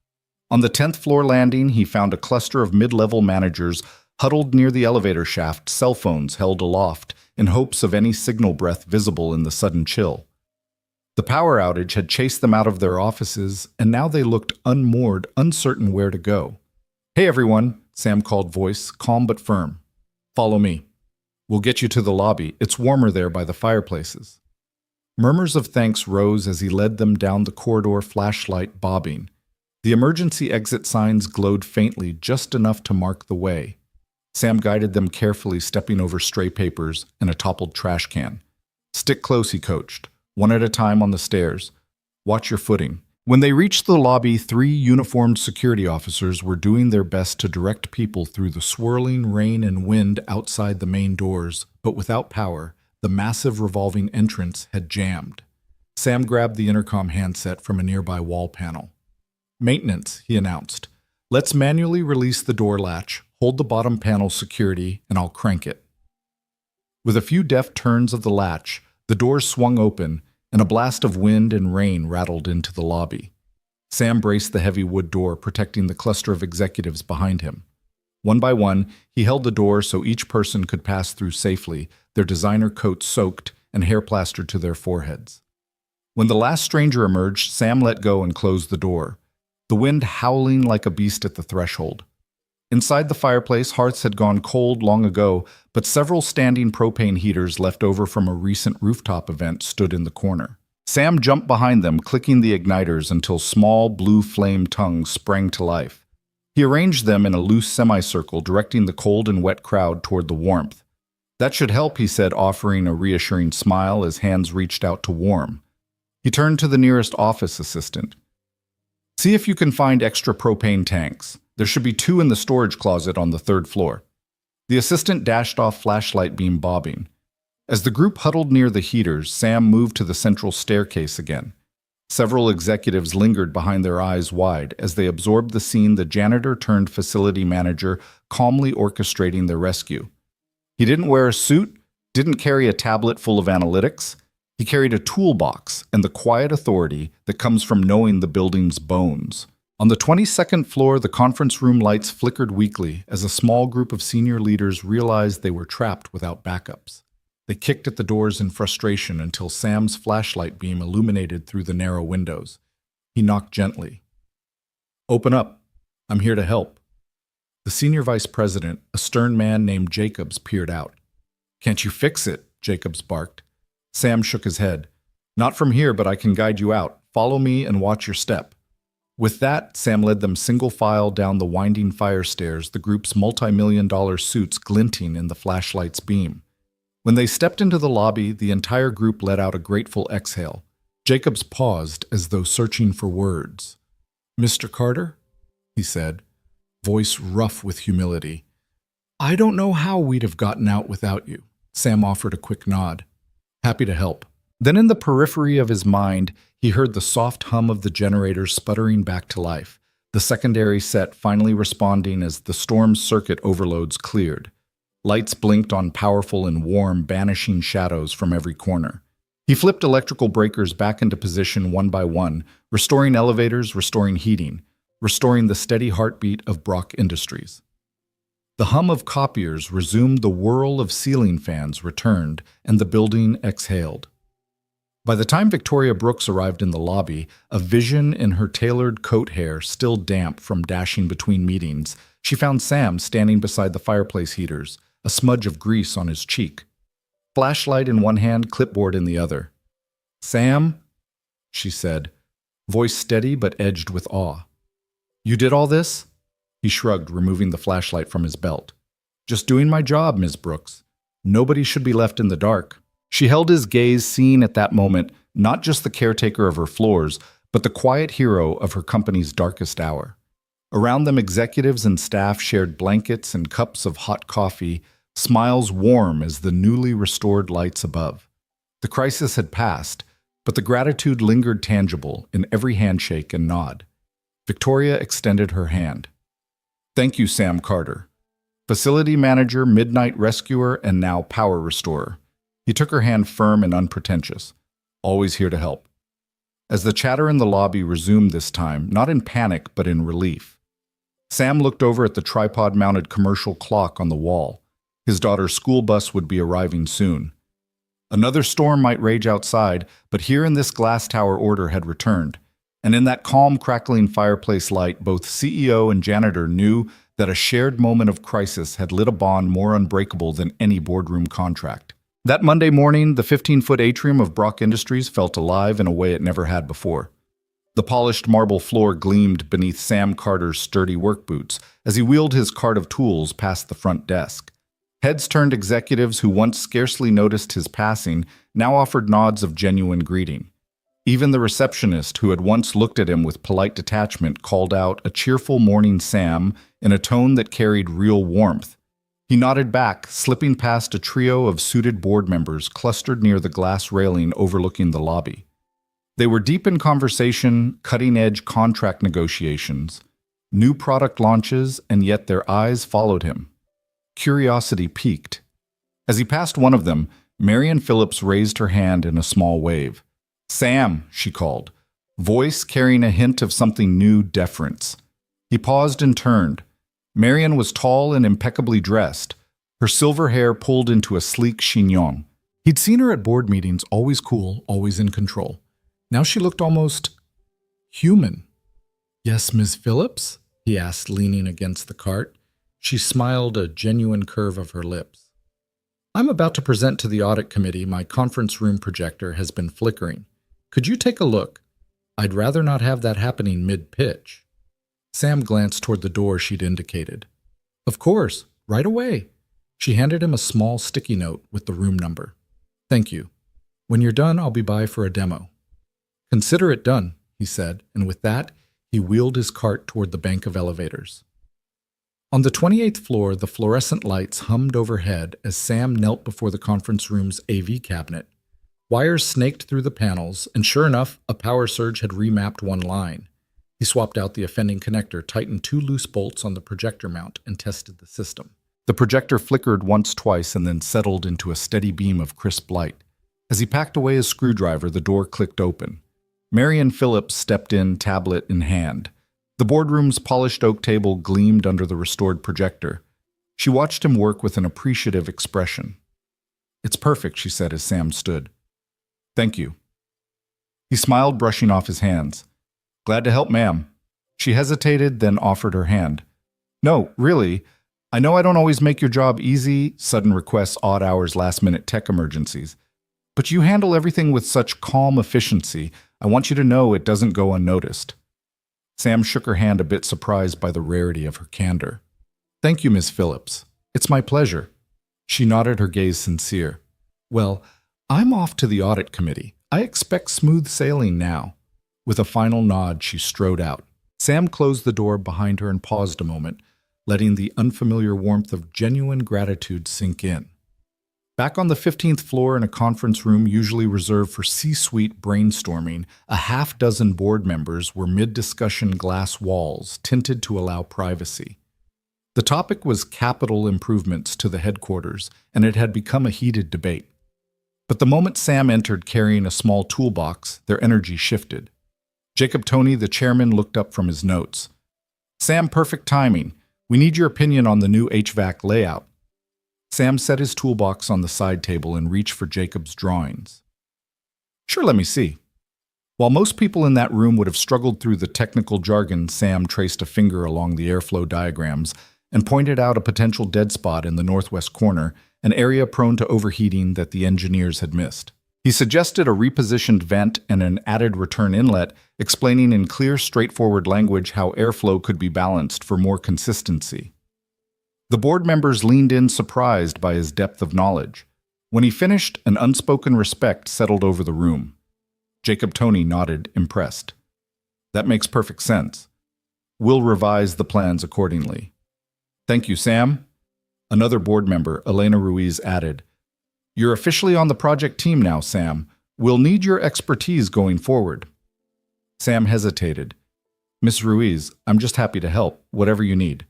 On the 10th floor landing, he found a cluster of mid-level managers huddled near the elevator shaft, cell phones held aloft, in hopes of any signal breath visible in the sudden chill. The power outage had chased them out of their offices, and now they looked unmoored, uncertain where to go. "Hey everyone," Sam called, voice calm but firm. "Follow me. We'll get you to the lobby. It's warmer there by the fireplaces." Murmurs of thanks rose as he led them down the corridor, flashlight bobbing. The emergency exit signs glowed faintly, just enough to mark the way. Sam guided them carefully, stepping over stray papers and a toppled trash can. "Stick close," he coached, one at a time on the stairs. "Watch your footing." When they reached the lobby, 3 uniformed security officers were doing their best to direct people through the swirling rain and wind outside the main doors, but without power, the massive revolving entrance had jammed. Sam grabbed the intercom handset from a nearby wall panel. "Maintenance," he announced. "Let's manually release the door latch, hold the bottom panel security, and I'll crank it." With a few deft turns of the latch, the doors swung open, and a blast of wind and rain rattled into the lobby. Sam braced the heavy wood door, protecting the cluster of executives behind him. One by one, he held the door so each person could pass through safely, their designer coats soaked and hair plastered to their foreheads. When the last stranger emerged, Sam let go and closed the door, the wind howling like a beast at the threshold. Inside the fireplace, hearths had gone cold long ago, but several standing propane heaters left over from a recent rooftop event stood in the corner. Sam jumped behind them, clicking the igniters until small blue flame tongues sprang to life. He arranged them in a loose semicircle, directing the cold and wet crowd toward the warmth. "That should help," he said, offering a reassuring smile as hands reached out to warm. He turned to the nearest office assistant. "See if you can find extra propane tanks. There should be 2 in the storage closet on the 3rd floor." The assistant dashed off, flashlight beam bobbing. As the group huddled near the heaters, Sam moved to the central staircase again. Several executives lingered behind, their eyes wide as they absorbed the scene, the janitor turned facility manager calmly orchestrating their rescue. He didn't wear a suit, didn't carry a tablet full of analytics. He carried a toolbox and the quiet authority that comes from knowing the building's bones. On the 22nd floor, the conference room lights flickered weakly as a small group of senior leaders realized they were trapped without backups. They kicked at the doors in frustration until Sam's flashlight beam illuminated through the narrow windows. He knocked gently. "Open up. I'm here to help." The senior vice president, a stern man named Jacobs, peered out. "Can't you fix it?" Jacobs barked. Sam shook his head. "Not from here, but I can guide you out. Follow me and watch your step." With that, Sam led them single file down the winding fire stairs, the group's multi-million-dollar suits glinting in the flashlight's beam. When they stepped into the lobby, the entire group let out a grateful exhale. Jacobs paused as though searching for words. "Mr. Carter?" he said, voice rough with humility. "I don't know how we'd have gotten out without you." Sam offered a quick nod. "Happy to help." Then in the periphery of his mind, he heard the soft hum of the generators sputtering back to life, the secondary set finally responding as the storm's circuit overloads cleared. Lights blinked on powerful and warm, banishing shadows from every corner. He flipped electrical breakers back into position one by one, restoring elevators, restoring heating, restoring the steady heartbeat of Brock Industries. The hum of copiers resumed, the whirl of ceiling fans returned, and the building exhaled. By the time Victoria Brooks arrived in the lobby, a vision in her tailored coat hair still damp from dashing between meetings, she found Sam standing beside the fireplace heaters, a smudge of grease on his cheek. flashlight in one hand, clipboard in the other. "Sam," she said, voice steady but edged with awe. "You did all this?" He shrugged, removing the flashlight from his belt. "Just doing my job, Ms. Brooks. Nobody should be left in the dark." She held his gaze, seeing at that moment not just the caretaker of her floors, but the quiet hero of her company's darkest hour. Around them, executives and staff shared blankets and cups of hot coffee, smiles warm as the newly restored lights above. The crisis had passed, but the gratitude lingered tangible in every handshake and nod. Victoria extended her hand. "Thank you, Sam Carter. Facility manager, midnight rescuer, and now power restorer." He took her hand firm and unpretentious. "Always here to help." As the chatter in the lobby resumed this time, not in panic but in relief, Sam looked over at the tripod-mounted commercial clock on the wall. His daughter's school bus would be arriving soon. Another storm might rage outside, but here in this glass tower order had returned. And in that calm, crackling fireplace light, both CEO and janitor knew that a shared moment of crisis had lit a bond more unbreakable than any boardroom contract. That Monday morning, the 15-foot atrium of Brock Industries felt alive in a way it never had before. The polished marble floor gleamed beneath Sam Carter's sturdy work boots as he wheeled his cart of tools past the front desk. Heads turned executives who once scarcely noticed his passing now offered nods of genuine greeting. Even the receptionist, who had once looked at him with polite detachment, called out a cheerful "Morning, Sam" in a tone that carried real warmth. He nodded back, slipping past a trio of suited board members clustered near the glass railing overlooking the lobby. They were deep in conversation, cutting-edge contract negotiations, new product launches, and yet their eyes followed him. Curiosity piqued. As he passed one of them, Marian Phillips raised her hand in a small wave. "Sam," she called, voice carrying a hint of something new, deference. He paused and turned. Marian was tall and impeccably dressed, her silver hair pulled into a sleek chignon. He'd seen her at board meetings, always cool, always in control. Now she looked almost human. "Yes, Ms. Phillips?" he asked, leaning against the cart. She smiled, a genuine curve of her lips. "I'm about to present to the audit committee. My conference room projector has been flickering. Could you take a look? I'd rather not have that happening mid-pitch." Sam glanced toward the door she'd indicated. "Of course, right away." She handed him a small sticky note with the room number. "Thank you. When you're done, I'll be by for a demo." "Consider it done," he said, and with that, he wheeled his cart toward the bank of elevators. On the 28th floor, the fluorescent lights hummed overhead as Sam knelt before the conference room's AV cabinet. Wires snaked through the panels, and sure enough, a power surge had remapped one line. He swapped out the offending connector, tightened 2 loose bolts on the projector mount, and tested the system. The projector flickered once, twice, and then settled into a steady beam of crisp light. As he packed away his screwdriver, the door clicked open. Marian Phillips stepped in, tablet in hand. The boardroom's polished oak table gleamed under the restored projector. She watched him work with an appreciative expression. "It's perfect," she said as Sam stood. "Thank you." He smiled, brushing off his hands. "Glad to help, ma'am." She hesitated, then offered her hand. "No, really. I know I don't always make your job easy, sudden requests, odd hours, last-minute tech emergencies. But you handle everything with such calm efficiency. I want you to know it doesn't go unnoticed." Sam shook her hand, a bit surprised by the rarity of her candor. "Thank you, Miss Phillips. It's my pleasure." She nodded, her gaze sincere. "Well, I'm off to the audit committee. I expect smooth sailing now." With a final nod, she strode out. Sam closed the door behind her and paused a moment, letting the unfamiliar warmth of genuine gratitude sink in. Back on the 15th floor in a conference room usually reserved for C-suite brainstorming, a half-dozen board members were mid-discussion glass walls, tinted to allow privacy. The topic was capital improvements to the headquarters, and it had become a heated debate. But the moment Sam entered carrying a small toolbox, their energy shifted. Jacob Toney, the chairman, looked up from his notes. "Sam, perfect timing. We need your opinion on the new HVAC layout." Sam set his toolbox on the side table and reached for Jacob's drawings. "Sure, let me see." While most people in that room would have struggled through the technical jargon, Sam traced a finger along the airflow diagrams and pointed out a potential dead spot in the northwest corner, an area prone to overheating that the engineers had missed. He suggested a repositioned vent and an added return inlet, explaining in clear, straightforward language how airflow could be balanced for more consistency. The board members leaned in surprised by his depth of knowledge. When he finished, an unspoken respect settled over the room. Jacob Toney nodded, impressed. That makes perfect sense. We'll revise the plans accordingly. Thank you, Sam. Another board member, Elena Ruiz, added, You're officially on the project team now, Sam. We'll need your expertise going forward. Sam hesitated. Miss Ruiz, I'm just happy to help, whatever you need.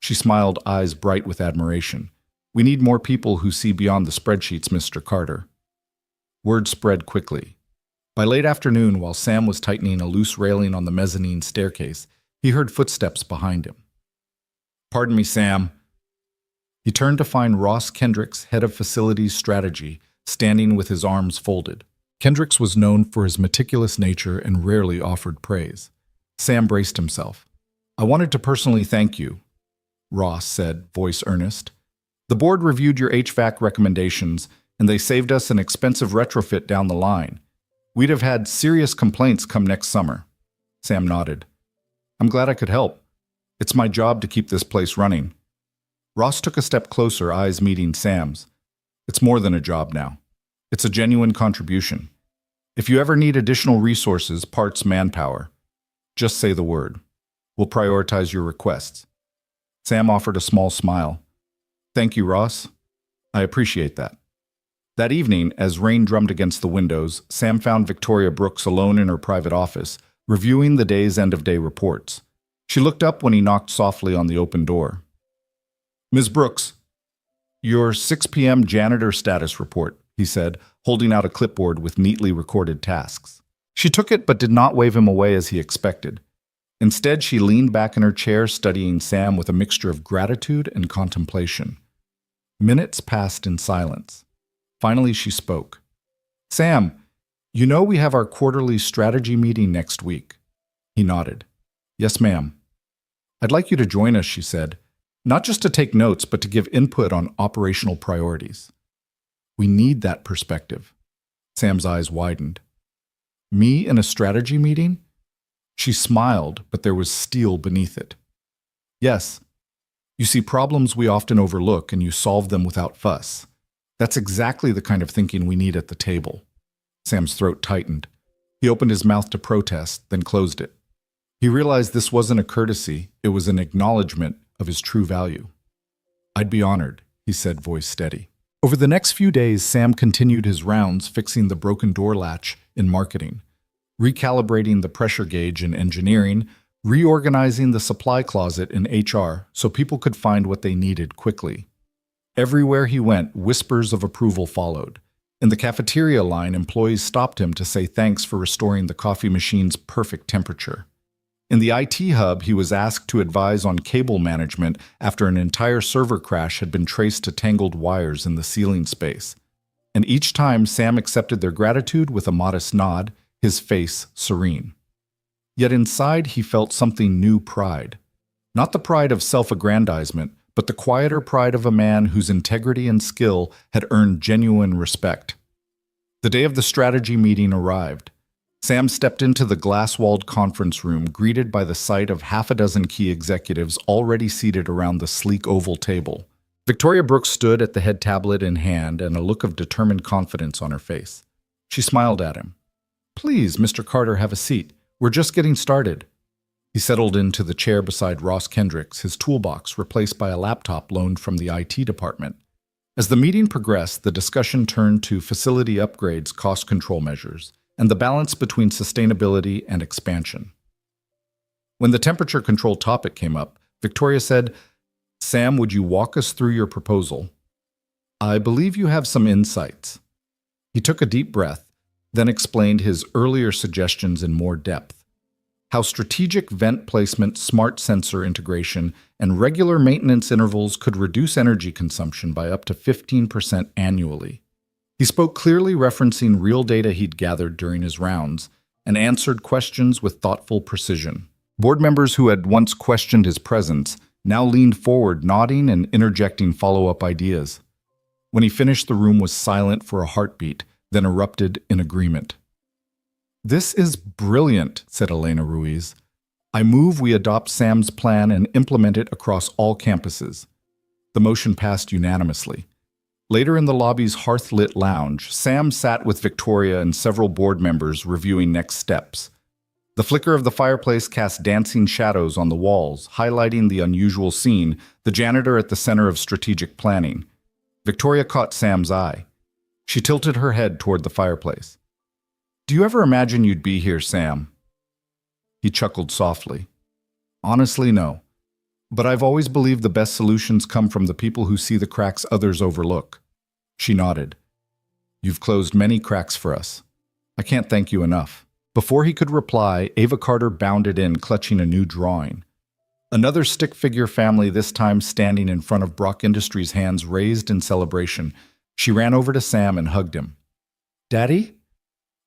She smiled, eyes bright with admiration. We need more people who see beyond the spreadsheets, Mr. Carter. Word spread quickly. By late afternoon, while Sam was tightening a loose railing on the mezzanine staircase, he heard footsteps behind him. Pardon me, Sam. He turned to find Ross Kendricks, head of facilities strategy, standing with his arms folded. Kendricks was known for his meticulous nature and rarely offered praise. Sam braced himself. I wanted to personally thank you, Ross said, voice earnest. The board reviewed your HVAC recommendations, and they saved us an expensive retrofit down the line. We'd have had serious complaints come next summer. Sam nodded. I'm glad I could help. It's my job to keep this place running. Ross took a step closer, eyes meeting Sam's. It's more than a job now. It's a genuine contribution. If you ever need additional resources, parts, manpower, just say the word. We'll prioritize your requests. Sam offered a small smile. Thank you, Ross. I appreciate that. That evening, as rain drummed against the windows, Sam found Victoria Brooks alone in her private office, reviewing the day's end-of-day reports. She looked up when he knocked softly on the open door. Ms. Brooks, your 6 p.m. janitor status report, he said, holding out a clipboard with neatly recorded tasks. She took it but did not wave him away as he expected. Instead, she leaned back in her chair, studying Sam with a mixture of gratitude and contemplation. Minutes passed in silence. Finally, she spoke. Sam, you know we have our quarterly strategy meeting next week. He nodded. Yes, ma'am. I'd like you to join us, she said, not just to take notes, but to give input on operational priorities. We need that perspective. Sam's eyes widened. Me in a strategy meeting? She smiled, but there was steel beneath it. Yes. You see problems we often overlook and you solve them without fuss. That's exactly the kind of thinking we need at the table. Sam's throat tightened. He opened his mouth to protest, then closed it. He realized this wasn't a courtesy, it was an acknowledgement of his true value. I'd be honored, he said, voice steady. Over the next few days, Sam continued his rounds fixing the broken door latch in marketing, recalibrating the pressure gauge in engineering, reorganizing the supply closet in HR so people could find what they needed quickly. Everywhere he went, whispers of approval followed. In the cafeteria line, employees stopped him to say thanks for restoring the coffee machine's perfect temperature. In the IT hub, he was asked to advise on cable management after an entire server crash had been traced to tangled wires in the ceiling space. And each time, Sam accepted their gratitude with a modest nod, his face serene. Yet inside, he felt something new pride. Not the pride of self-aggrandizement, but the quieter pride of a man whose integrity and skill had earned genuine respect. The day of the strategy meeting arrived. Sam stepped into the glass-walled conference room, greeted by the sight of half a dozen key executives already seated around the sleek oval table. Victoria Brooks stood at the head tablet in hand and a look of determined confidence on her face. She smiled at him. Please, Mr. Carter, have a seat. We're just getting started. He settled into the chair beside Ross Kendricks, his toolbox replaced by a laptop loaned from the IT department. As the meeting progressed, the discussion turned to facility upgrades, cost control measures, and the balance between sustainability and expansion. When the temperature control topic came up, Victoria said, Sam, would you walk us through your proposal? I believe you have some insights. He took a deep breath, then explained his earlier suggestions in more depth. How strategic vent placement, smart sensor integration, and regular maintenance intervals could reduce energy consumption by up to 15% annually. He spoke clearly, referencing real data he'd gathered during his rounds, and answered questions with thoughtful precision. Board members who had once questioned his presence now leaned forward, nodding and interjecting follow-up ideas. When he finished, the room was silent for a heartbeat, then erupted in agreement. "This is brilliant," said Elena Ruiz. "I move we adopt Sam's plan and implement it across all campuses." The motion passed unanimously. Later in the lobby's hearth-lit lounge, Sam sat with Victoria and several board members reviewing next steps. The flicker of the fireplace cast dancing shadows on the walls, highlighting the unusual scene, the janitor at the center of strategic planning. Victoria caught Sam's eye. She tilted her head toward the fireplace. "Do you ever imagine you'd be here, Sam?" He chuckled softly. "Honestly, no. But I've always believed the best solutions come from the people who see the cracks others overlook." She nodded. "You've closed many cracks for us. I can't thank you enough." Before he could reply, Ava Carter bounded in, clutching a new drawing. Another stick figure family, this time standing in front of Brock Industries, hands raised in celebration. She ran over to Sam and hugged him. "Daddy,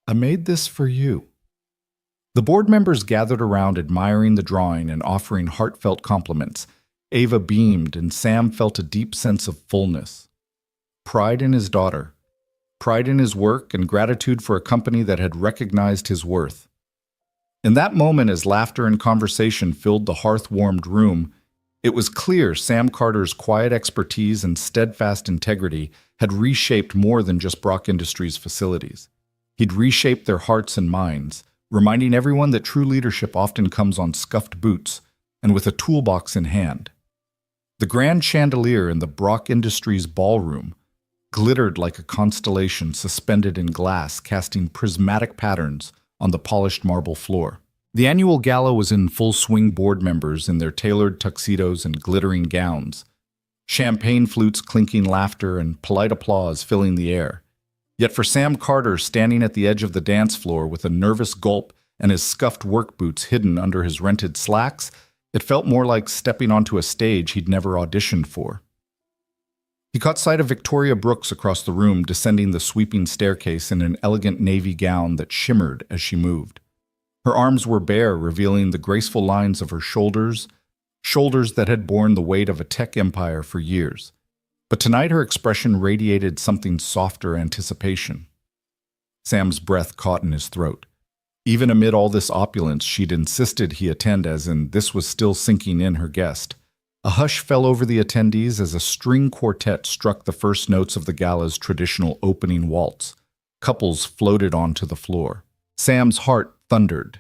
I made this for you." The board members gathered around, admiring the drawing and offering heartfelt compliments. Ava beamed, and Sam felt a deep sense of fullness. Pride in his daughter, pride in his work, and gratitude for a company that had recognized his worth. In that moment, as laughter and conversation filled the hearth-warmed room, it was clear Sam Carter's quiet expertise and steadfast integrity had reshaped more than just Brock Industries' facilities. He'd reshaped their hearts and minds, reminding everyone that true leadership often comes on scuffed boots and with a toolbox in hand. The grand chandelier in the Brock Industries ballroom glittered like a constellation suspended in glass, casting prismatic patterns on the polished marble floor. The annual gala was in full swing, board members in their tailored tuxedos and glittering gowns, champagne flutes clinking, laughter and polite applause filling the air. Yet for Sam Carter, standing at the edge of the dance floor with a nervous gulp and his scuffed work boots hidden under his rented slacks, it felt more like stepping onto a stage he'd never auditioned for. He caught sight of Victoria Brooks across the room, descending the sweeping staircase in an elegant navy gown that shimmered as she moved. Her arms were bare, revealing the graceful lines of her shoulders that had borne the weight of a tech empire for years. But tonight her expression radiated something softer, anticipation. Sam's breath caught in his throat. Even amid all this opulence, she'd insisted he attend, as in this was still sinking in her guest. A hush fell over the attendees as a string quartet struck the first notes of the gala's traditional opening waltz. Couples floated onto the floor. Sam's heart thundered.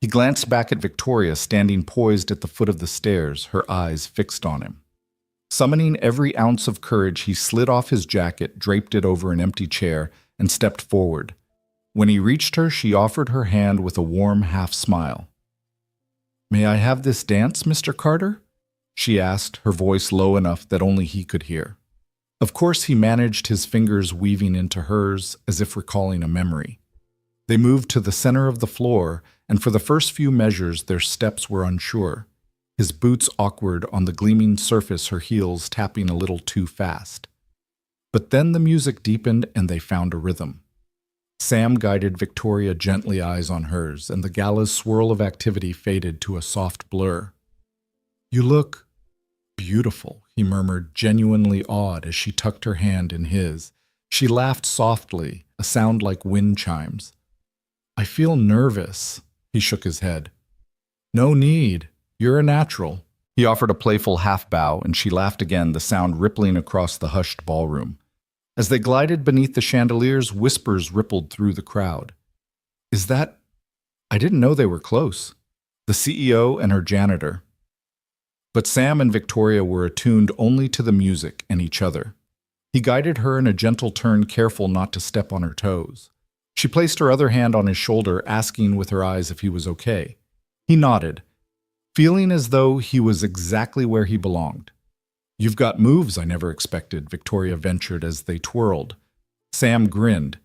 He glanced back at Victoria, standing poised at the foot of the stairs, her eyes fixed on him. Summoning every ounce of courage, he slid off his jacket, draped it over an empty chair, and stepped forward. When he reached her, she offered her hand with a warm half-smile. "May I have this dance, Mr. Carter?" she asked, her voice low enough that only he could hear. Of course, he managed, his fingers weaving into hers as if recalling a memory. They moved to the center of the floor, and for the first few measures their steps were unsure, his boots awkward on the gleaming surface, her heels tapping a little too fast. But then the music deepened and they found a rhythm. Sam guided Victoria gently, eyes on hers, and the gala's swirl of activity faded to a soft blur. "You look beautiful," he murmured, genuinely awed as she tucked her hand in his. She laughed softly, a sound like wind chimes. "I feel nervous," he shook his head. "No need. You're a natural." He offered a playful half-bow, and she laughed again, the sound rippling across the hushed ballroom. As they glided beneath the chandeliers, whispers rippled through the crowd. "Is that... I didn't know they were close." The CEO and her janitor. But Sam and Victoria were attuned only to the music and each other. He guided her in a gentle turn, careful not to step on her toes. She placed her other hand on his shoulder, asking with her eyes if he was okay. He nodded, feeling as though he was exactly where he belonged. "You've got moves I never expected," Victoria ventured as they twirled. Sam grinned.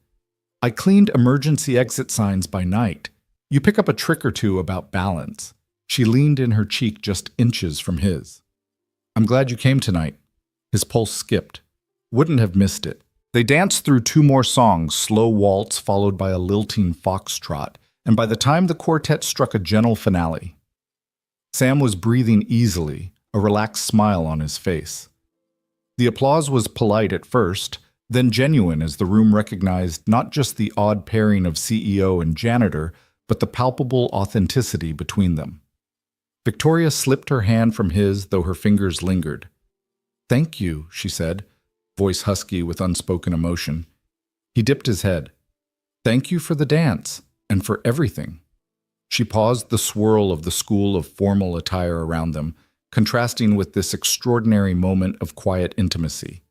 "I cleaned emergency exit signs by night. You pick up a trick or two about balance." She leaned in, her cheek just inches from his. "I'm glad you came tonight." His pulse skipped. Wouldn't have missed it. They danced through 2 more songs, slow waltz followed by a lilting foxtrot, and by the time the quartet struck a gentle finale, Sam was breathing easily, a relaxed smile on his face. The applause was polite at first, then genuine as the room recognized not just the odd pairing of CEO and janitor, but the palpable authenticity between them. Victoria slipped her hand from his, though her fingers lingered. "Thank you," she said, voice husky with unspoken emotion. He dipped his head. "Thank you for the dance, and for everything." She paused the swirl of the school of formal attire around them, contrasting with this extraordinary moment of quiet intimacy.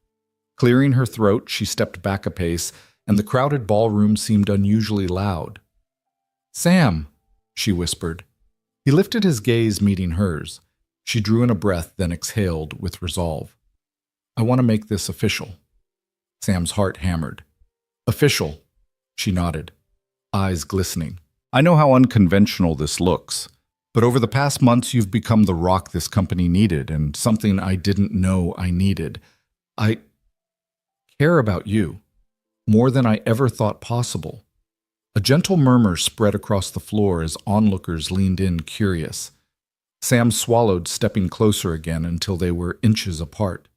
Clearing her throat, she stepped back a pace, and the crowded ballroom seemed unusually loud. "Sam," she whispered. He lifted his gaze, meeting hers. She drew in a breath, then exhaled with resolve. "I want to make this official." Sam's heart hammered. "Official," she nodded, eyes glistening. "I know how unconventional this looks, but over the past months you've become the rock this company needed, and something I didn't know I needed. I care about you, more than I ever thought possible." A gentle murmur spread across the floor as onlookers leaned in, curious. Sam swallowed, stepping closer again until they were inches apart.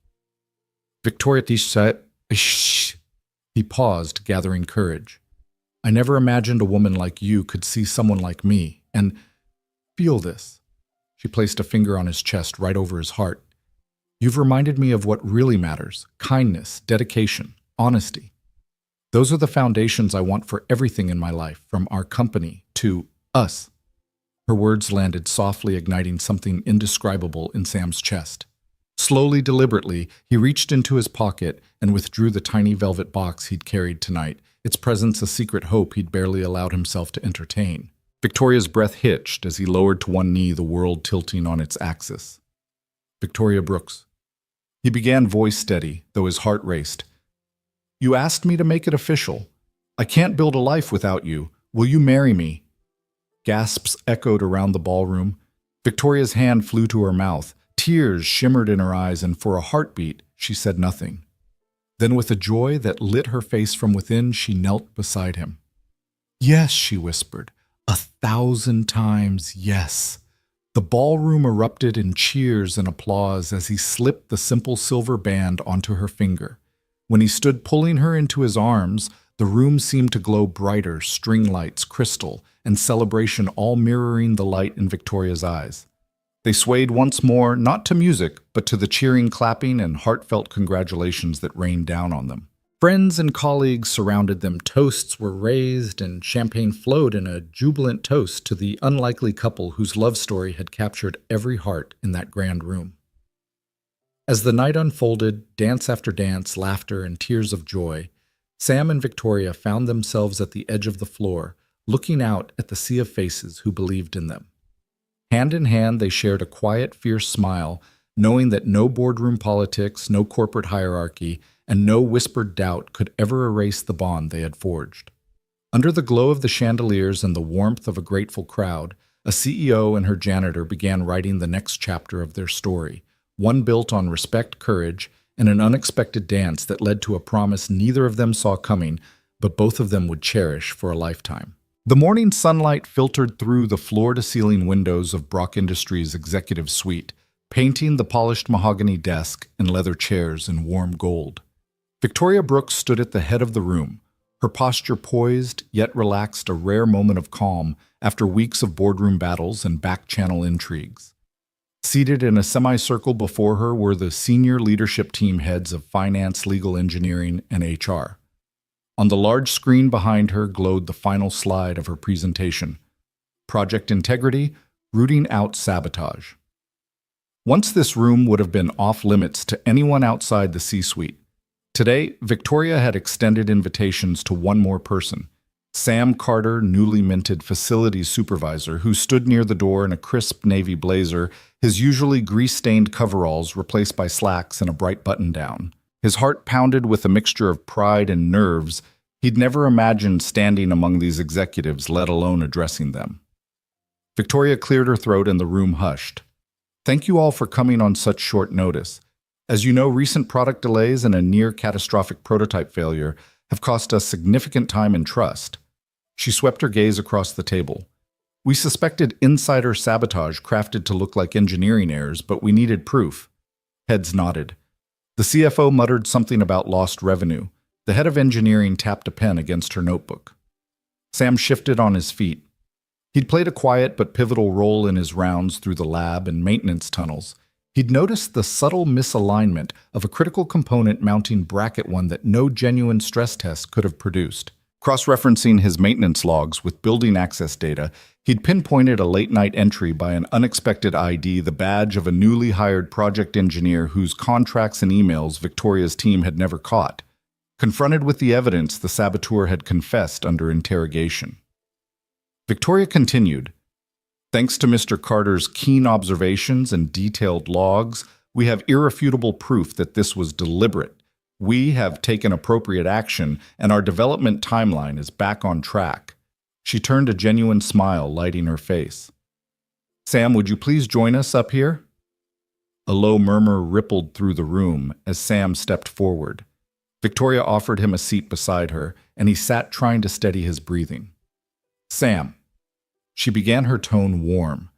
"Victoria, shh." He paused, gathering courage. "I never imagined a woman like you could see someone like me, and feel this." She placed a finger on his chest right over his heart. "You've reminded me of what really matters: kindness, dedication, honesty. Those are the foundations I want for everything in my life, from our company to us." Her words landed softly, igniting something indescribable in Sam's chest. Slowly, deliberately, he reached into his pocket and withdrew the tiny velvet box he'd carried tonight, its presence a secret hope he'd barely allowed himself to entertain. Victoria's breath hitched as he lowered to one knee, the world tilting on its axis. "Victoria Brooks." He began, voice steady, though his heart raced. "You asked me to make it official. I can't build a life without you. Will you marry me?" Gasps echoed around the ballroom. Victoria's hand flew to her mouth. Tears shimmered in her eyes, and for a heartbeat, she said nothing. Then, with a joy that lit her face from within, she knelt beside him. "Yes," she whispered. 1,000 times yes." The ballroom erupted in cheers and applause as he slipped the simple silver band onto her finger. When he stood pulling her into his arms, the room seemed to glow brighter, string lights, crystal, and celebration all mirroring the light in Victoria's eyes. They swayed once more, not to music, but to the cheering clapping and heartfelt congratulations that rained down on them. Friends and colleagues surrounded them, toasts were raised, and champagne flowed in a jubilant toast to the unlikely couple whose love story had captured every heart in that grand room. As the night unfolded, dance after dance, laughter, and tears of joy, Sam and Victoria found themselves at the edge of the floor, looking out at the sea of faces who believed in them. Hand in hand, they shared a quiet, fierce smile, knowing that no boardroom politics, no corporate hierarchy, and no whispered doubt could ever erase the bond they had forged. Under the glow of the chandeliers and the warmth of a grateful crowd, a CEO and her janitor began writing the next chapter of their story, one built on respect, courage, and an unexpected dance that led to a promise neither of them saw coming, but both of them would cherish for a lifetime. The morning sunlight filtered through the floor-to-ceiling windows of Brock Industries' executive suite, painting the polished mahogany desk and leather chairs in warm gold. Victoria Brooks stood at the head of the room, her posture poised yet relaxed, a rare moment of calm after weeks of boardroom battles and back-channel intrigues. Seated in a semicircle before her were the senior leadership team heads of finance, legal engineering, and HR. On the large screen behind her glowed the final slide of her presentation: Project Integrity, Rooting Out Sabotage. Once this room would have been off-limits to anyone outside the C-suite. Today, Victoria had extended invitations to one more person: Sam Carter, newly minted facilities supervisor, who stood near the door in a crisp navy blazer, his usually grease-stained coveralls replaced by slacks and a bright button-down. His heart pounded with a mixture of pride and nerves. He'd never imagined standing among these executives, let alone addressing them. Victoria cleared her throat and the room hushed. "Thank you all for coming on such short notice. As you know, recent product delays and a near-catastrophic prototype failure have cost us significant time and trust." She swept her gaze across the table. We suspected insider sabotage crafted to look like engineering errors, but we needed proof. Heads nodded. The CFO muttered something about lost revenue. The head of engineering tapped a pen against her notebook. Sam shifted on his feet. He'd played a quiet but pivotal role in his rounds through the lab and maintenance tunnels. He'd noticed the subtle misalignment of a critical component mounting bracket one that no genuine stress test could have produced. Cross-referencing his maintenance logs with building access data, he'd pinpointed a late-night entry by an unexpected ID, the badge of a newly hired project engineer whose contracts and emails Victoria's team had never caught. Confronted with the evidence, the saboteur had confessed under interrogation. Victoria continued, "Thanks to Mr. Carter's keen observations and detailed logs, we have irrefutable proof that this was deliberate. We have taken appropriate action, and our development timeline is back on track." She turned a genuine smile lighting her face. "Sam, would you please join us up here?" A low murmur rippled through the room as Sam stepped forward. Victoria offered him a seat beside her, and he sat trying to steady his breathing. "Sam," she began, her tone warm,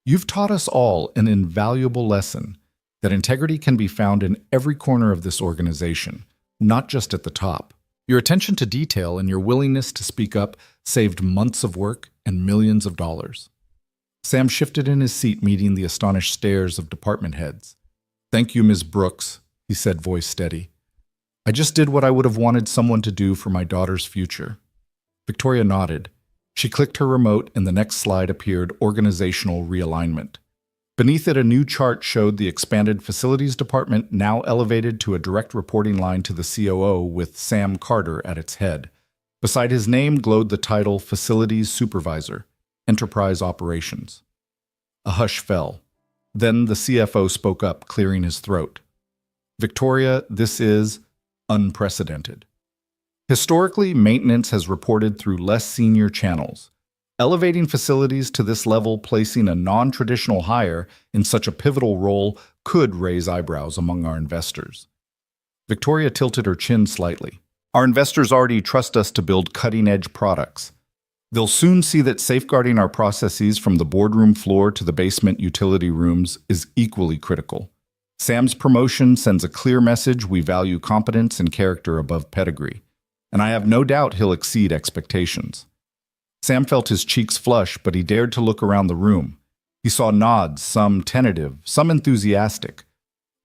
"you've taught us all an invaluable lesson, that integrity can be found in every corner of this organization, not just at the top. Your attention to detail and your willingness to speak up saved months of work and millions of dollars." Sam shifted in his seat, meeting the astonished stares of department heads. "Thank you, Ms. Brooks," he said, voice steady. "I just did what I would have wanted someone to do for my daughter's future." Victoria nodded. She clicked her remote, and the next slide appeared: organizational realignment. Beneath it, a new chart showed the expanded facilities department, now elevated to a direct reporting line to the COO, with Sam Carter at its head. Beside his name glowed the title Facilities Supervisor, Enterprise Operations. A hush fell. Then the CFO spoke up, clearing his throat. "Victoria, this is unprecedented. Historically, maintenance has reported through less senior channels. Elevating facilities to this level, placing a non-traditional hire in such a pivotal role, could raise eyebrows among our investors." Victoria tilted her chin slightly. "Our investors already trust us to build cutting-edge products. They'll soon see that safeguarding our processes from the boardroom floor to the basement utility rooms is equally critical. Sam's promotion sends a clear message: we value competence and character above pedigree, and I have no doubt he'll exceed expectations." Sam felt his cheeks flush, but he dared to look around the room. He saw nods, some tentative, some enthusiastic.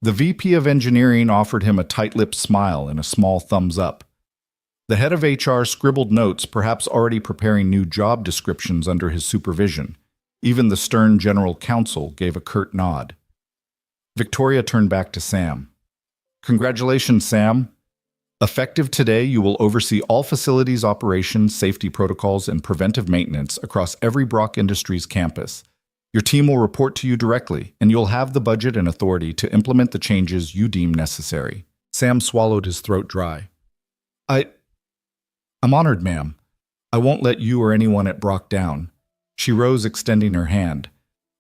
The VP of Engineering offered him a tight-lipped smile and a small thumbs up. The head of HR scribbled notes, perhaps already preparing new job descriptions under his supervision. Even the stern general counsel gave a curt nod. Victoria turned back to Sam. "Congratulations, Sam. Effective today, you will oversee all facilities operations, safety protocols, and preventive maintenance across every Brock Industries campus. Your team will report to you directly, and you'll have the budget and authority to implement the changes you deem necessary." Sam swallowed his throat dry. I'm honored, ma'am. I won't let you or anyone at Brock down." She rose, extending her hand.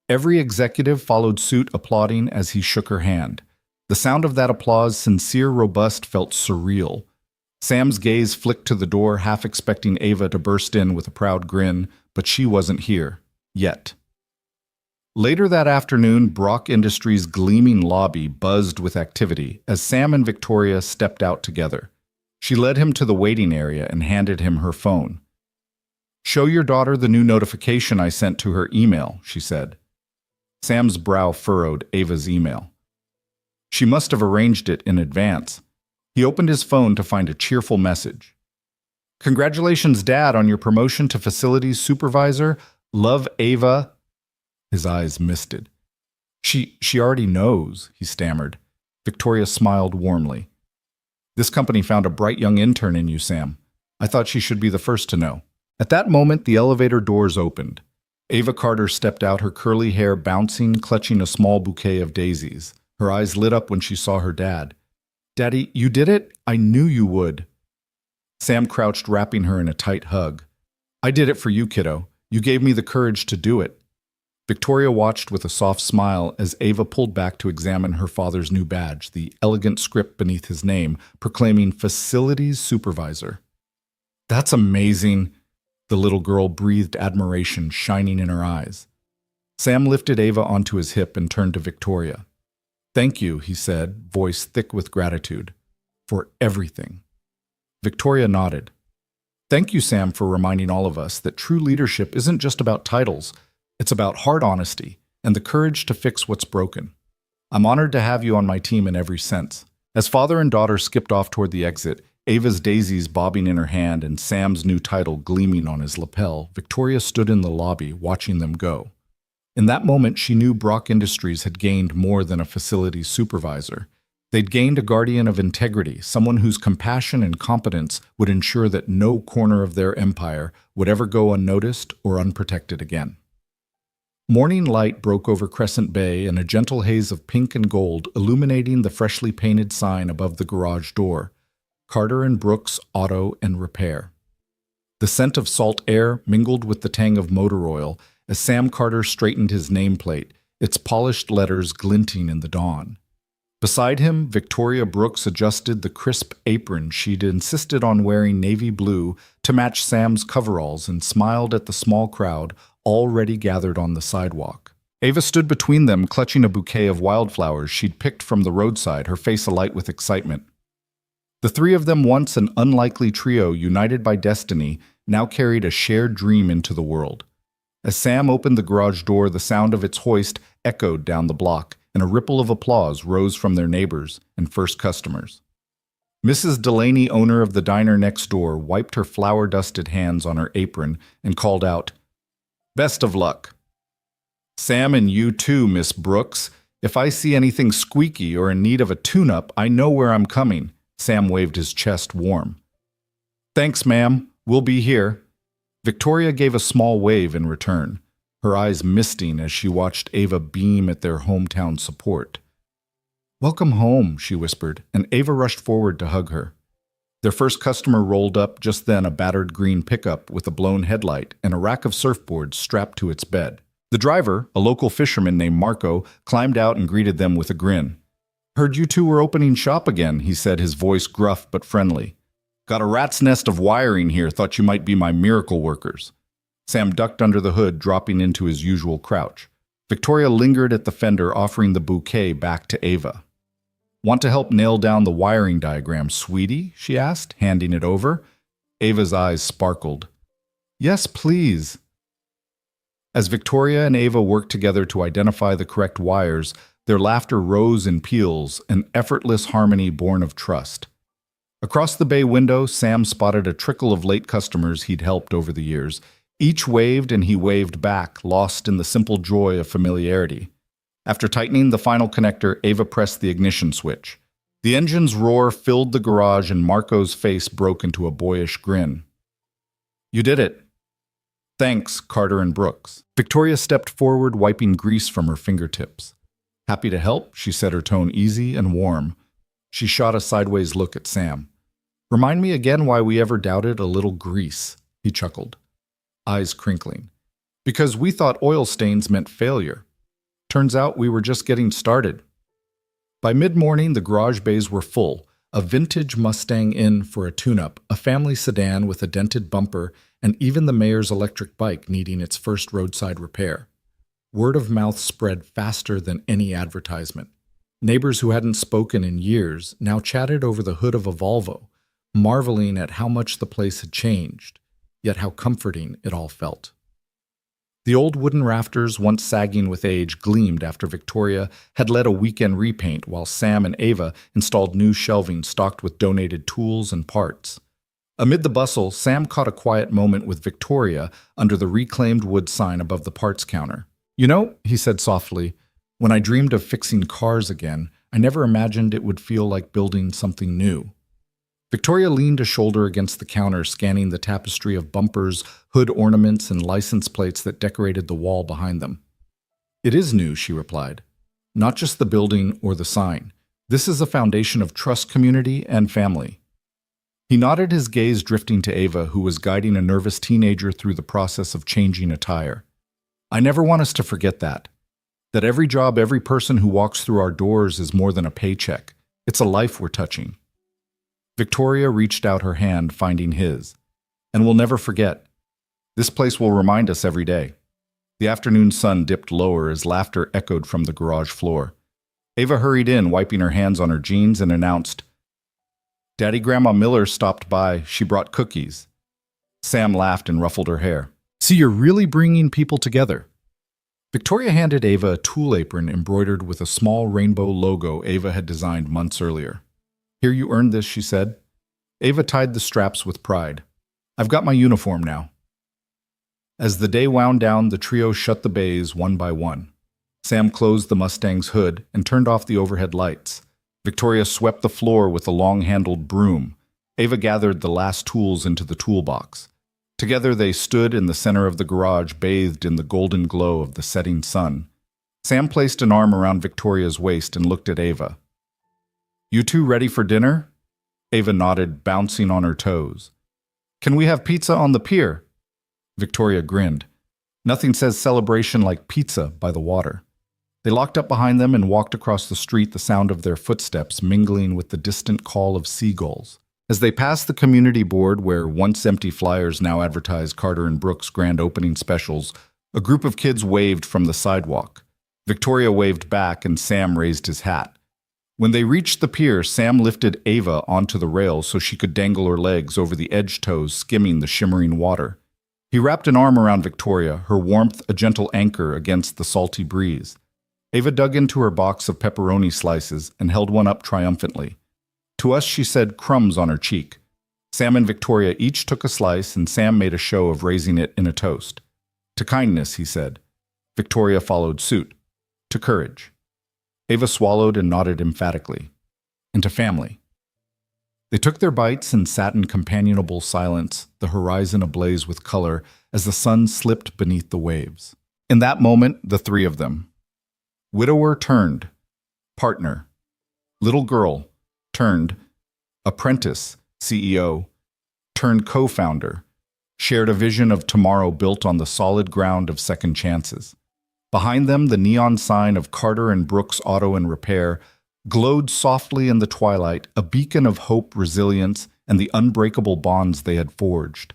Every executive followed suit, applauding as he shook her hand. The sound of that applause, sincere, robust, felt surreal. Sam's gaze flicked to the door, half expecting Ava to burst in with a proud grin, but she wasn't here. Yet. Later that afternoon, Brock Industries' gleaming lobby buzzed with activity as Sam and Victoria stepped out together. She led him to the waiting area and handed him her phone. "Show your daughter the new notification I sent to her email," she said. Sam's brow furrowed Ava's email. She must have arranged it in advance. He opened his phone to find a cheerful message. "Congratulations, Dad, on your promotion to facilities supervisor. Love, Ava." His eyes misted. She already knows," he stammered. Victoria smiled warmly. "This company found a bright young intern in you, Sam. I thought she should be the first to know." At that moment, the elevator doors opened. Ava Carter stepped out, her curly hair bouncing, clutching a small bouquet of daisies. Her eyes lit up when she saw her dad. "Daddy, you did it? I knew you would." Sam crouched, wrapping her in a tight hug. "I did it for you, kiddo. You gave me the courage to do it." Victoria watched with a soft smile as Ava pulled back to examine her father's new badge, the elegant script beneath his name, proclaiming Facilities Supervisor. "That's amazing. The little girl breathed admiration shining in her eyes. Sam lifted Ava onto his hip and turned to Victoria. "Thank you," he said, voice thick with gratitude, "for everything." Victoria nodded. "Thank you, Sam, for reminding all of us that true leadership isn't just about titles. It's about heart honesty and the courage to fix what's broken. I'm honored to have you on my team in every sense." As father and daughter skipped off toward the exit, Ava's daisies bobbing in her hand and Sam's new title gleaming on his lapel, Victoria stood in the lobby watching them go. In that moment, she knew Brock Industries had gained more than a facilities supervisor. They'd gained a guardian of integrity, someone whose compassion and competence would ensure that no corner of their empire would ever go unnoticed or unprotected again. Morning light broke over Crescent Bay in a gentle haze of pink and gold, illuminating the freshly painted sign above the garage door, Carter and Brooks Auto and Repair. The scent of salt air mingled with the tang of motor oil as Sam Carter straightened his nameplate, its polished letters glinting in the dawn. Beside him, Victoria Brooks adjusted the crisp apron she'd insisted on wearing navy blue to match Sam's coveralls and smiled at the small crowd already gathered on the sidewalk. Ava stood between them, clutching a bouquet of wildflowers she'd picked from the roadside, her face alight with excitement. The three of them, once an unlikely trio united by destiny, now carried a shared dream into the world. As Sam opened the garage door, the sound of its hoist echoed down the block, and a ripple of applause rose from their neighbors and first customers. Mrs. Delaney, owner of the diner next door, wiped her flour-dusted hands on her apron and called out, "Best of luck." "Sam, and you too, Miss Brooks. If I see anything squeaky or in need of a tune-up, I know where I'm coming." Sam waved his chest warm. "Thanks, ma'am. We'll be here." Victoria gave a small wave in return, her eyes misting as she watched Ava beam at their hometown support. "Welcome home," she whispered, and Ava rushed forward to hug her. Their first customer rolled up just then, a battered green pickup with a blown headlight and a rack of surfboards strapped to its bed. The driver, a local fisherman named Marco, climbed out and greeted them with a grin. "Heard you two were opening shop again," he said, his voice gruff but friendly. "Got a rat's nest of wiring here, thought you might be my miracle workers." Sam ducked under the hood, dropping into his usual crouch. Victoria lingered at the fender, offering the bouquet back to Ava. "Want to help nail down the wiring diagram, sweetie?" she asked, handing it over. Ava's eyes sparkled. "Yes, please." As Victoria and Ava worked together to identify the correct wires, their laughter rose in peals, an effortless harmony born of trust. Across the bay window, Sam spotted a trickle of late customers he'd helped over the years. Each waved and he waved back, lost in the simple joy of familiarity. After tightening the final connector, Ava pressed the ignition switch. The engine's roar filled the garage and Marco's face broke into a boyish grin. "You did it." "Thanks, Carter and Brooks." Victoria stepped forward, wiping grease from her fingertips. "Happy to help," she said, her tone easy and warm. She shot a sideways look at Sam. "Remind me again why we ever doubted a little grease," he chuckled, eyes crinkling. "Because we thought oil stains meant failure. Turns out we were just getting started." By mid-morning, the garage bays were full. A vintage Mustang in for a tune-up, a family sedan with a dented bumper, and even the mayor's electric bike needing its first roadside repair. Word of mouth spread faster than any advertisement. Neighbors who hadn't spoken in years now chatted over the hood of a Volvo, marveling at how much the place had changed, yet how comforting it all felt. The old wooden rafters, once sagging with age, gleamed after Victoria had led a weekend repaint while Sam and Ava installed new shelving stocked with donated tools and parts. Amid the bustle, Sam caught a quiet moment with Victoria under the reclaimed wood sign above the parts counter. "You know," he said softly, "when I dreamed of fixing cars again, I never imagined it would feel like building something new." Victoria leaned a shoulder against the counter, scanning the tapestry of bumpers, hood ornaments, and license plates that decorated the wall behind them. "It is new," she replied. "Not just the building or the sign. This is a foundation of trust, community, and family." He nodded, his gaze drifting to Ava, who was guiding a nervous teenager through the process of changing a tire. "I never want us to forget that every job, every person who walks through our doors is more than a paycheck. It's a life we're touching." Victoria reached out her hand, finding his. "And we'll never forget. This place will remind us every day. The afternoon sun dipped lower as laughter echoed from the garage floor. Ava hurried in, wiping her hands on her jeans, and announced, "Daddy Grandma Miller stopped by. She brought cookies." Sam laughed and ruffled her hair. "See, you're really bringing people together." Victoria handed Ava a tulle apron embroidered with a small rainbow logo Ava had designed months earlier. "Here, you earned this," she said. Ava tied the straps with pride. "I've got my uniform now." As the day wound down, the trio shut the bays one by one. Sam closed the Mustang's hood and turned off the overhead lights. Victoria swept the floor with a long-handled broom. Ava gathered the last tools into the toolbox. Together they stood in the center of the garage, bathed in the golden glow of the setting sun. Sam placed an arm around Victoria's waist and looked at Ava. "You two ready for dinner?" Ava nodded, bouncing on her toes. "Can we have pizza on the pier?" Victoria grinned. Nothing says celebration like pizza by the water. They locked up behind them and walked across the street, the sound of their footsteps mingling with the distant call of seagulls. As they passed the community board where once empty flyers now advertised Carter and Brooks' grand opening specials, a group of kids waved from the sidewalk. Victoria waved back and Sam raised his hat. When they reached the pier, Sam lifted Ava onto the rail so she could dangle her legs over the edge toes, skimming the shimmering water. He wrapped an arm around Victoria, her warmth a gentle anchor against the salty breeze. Ava dug into her box of pepperoni slices and held one up triumphantly. To us, she said, crumbs on her cheek. Sam and Victoria each took a slice, and Sam made a show of raising it in a toast. "To kindness," he said. Victoria followed suit. "To courage." Ava swallowed and nodded emphatically. "And to family." They took their bites and sat in companionable silence, the horizon ablaze with color as the sun slipped beneath the waves. In that moment, the three of them. Widower turned. Partner. Little girl turned. Apprentice, CEO, turned co-founder, shared a vision of tomorrow built on the solid ground of second chances. Behind them, the neon sign of Carter and Brooks Auto and Repair glowed softly in the twilight, a beacon of hope, resilience, and the unbreakable bonds they had forged.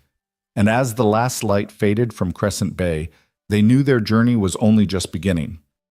And as the last light faded from Crescent Bay, they knew their journey was only just beginning.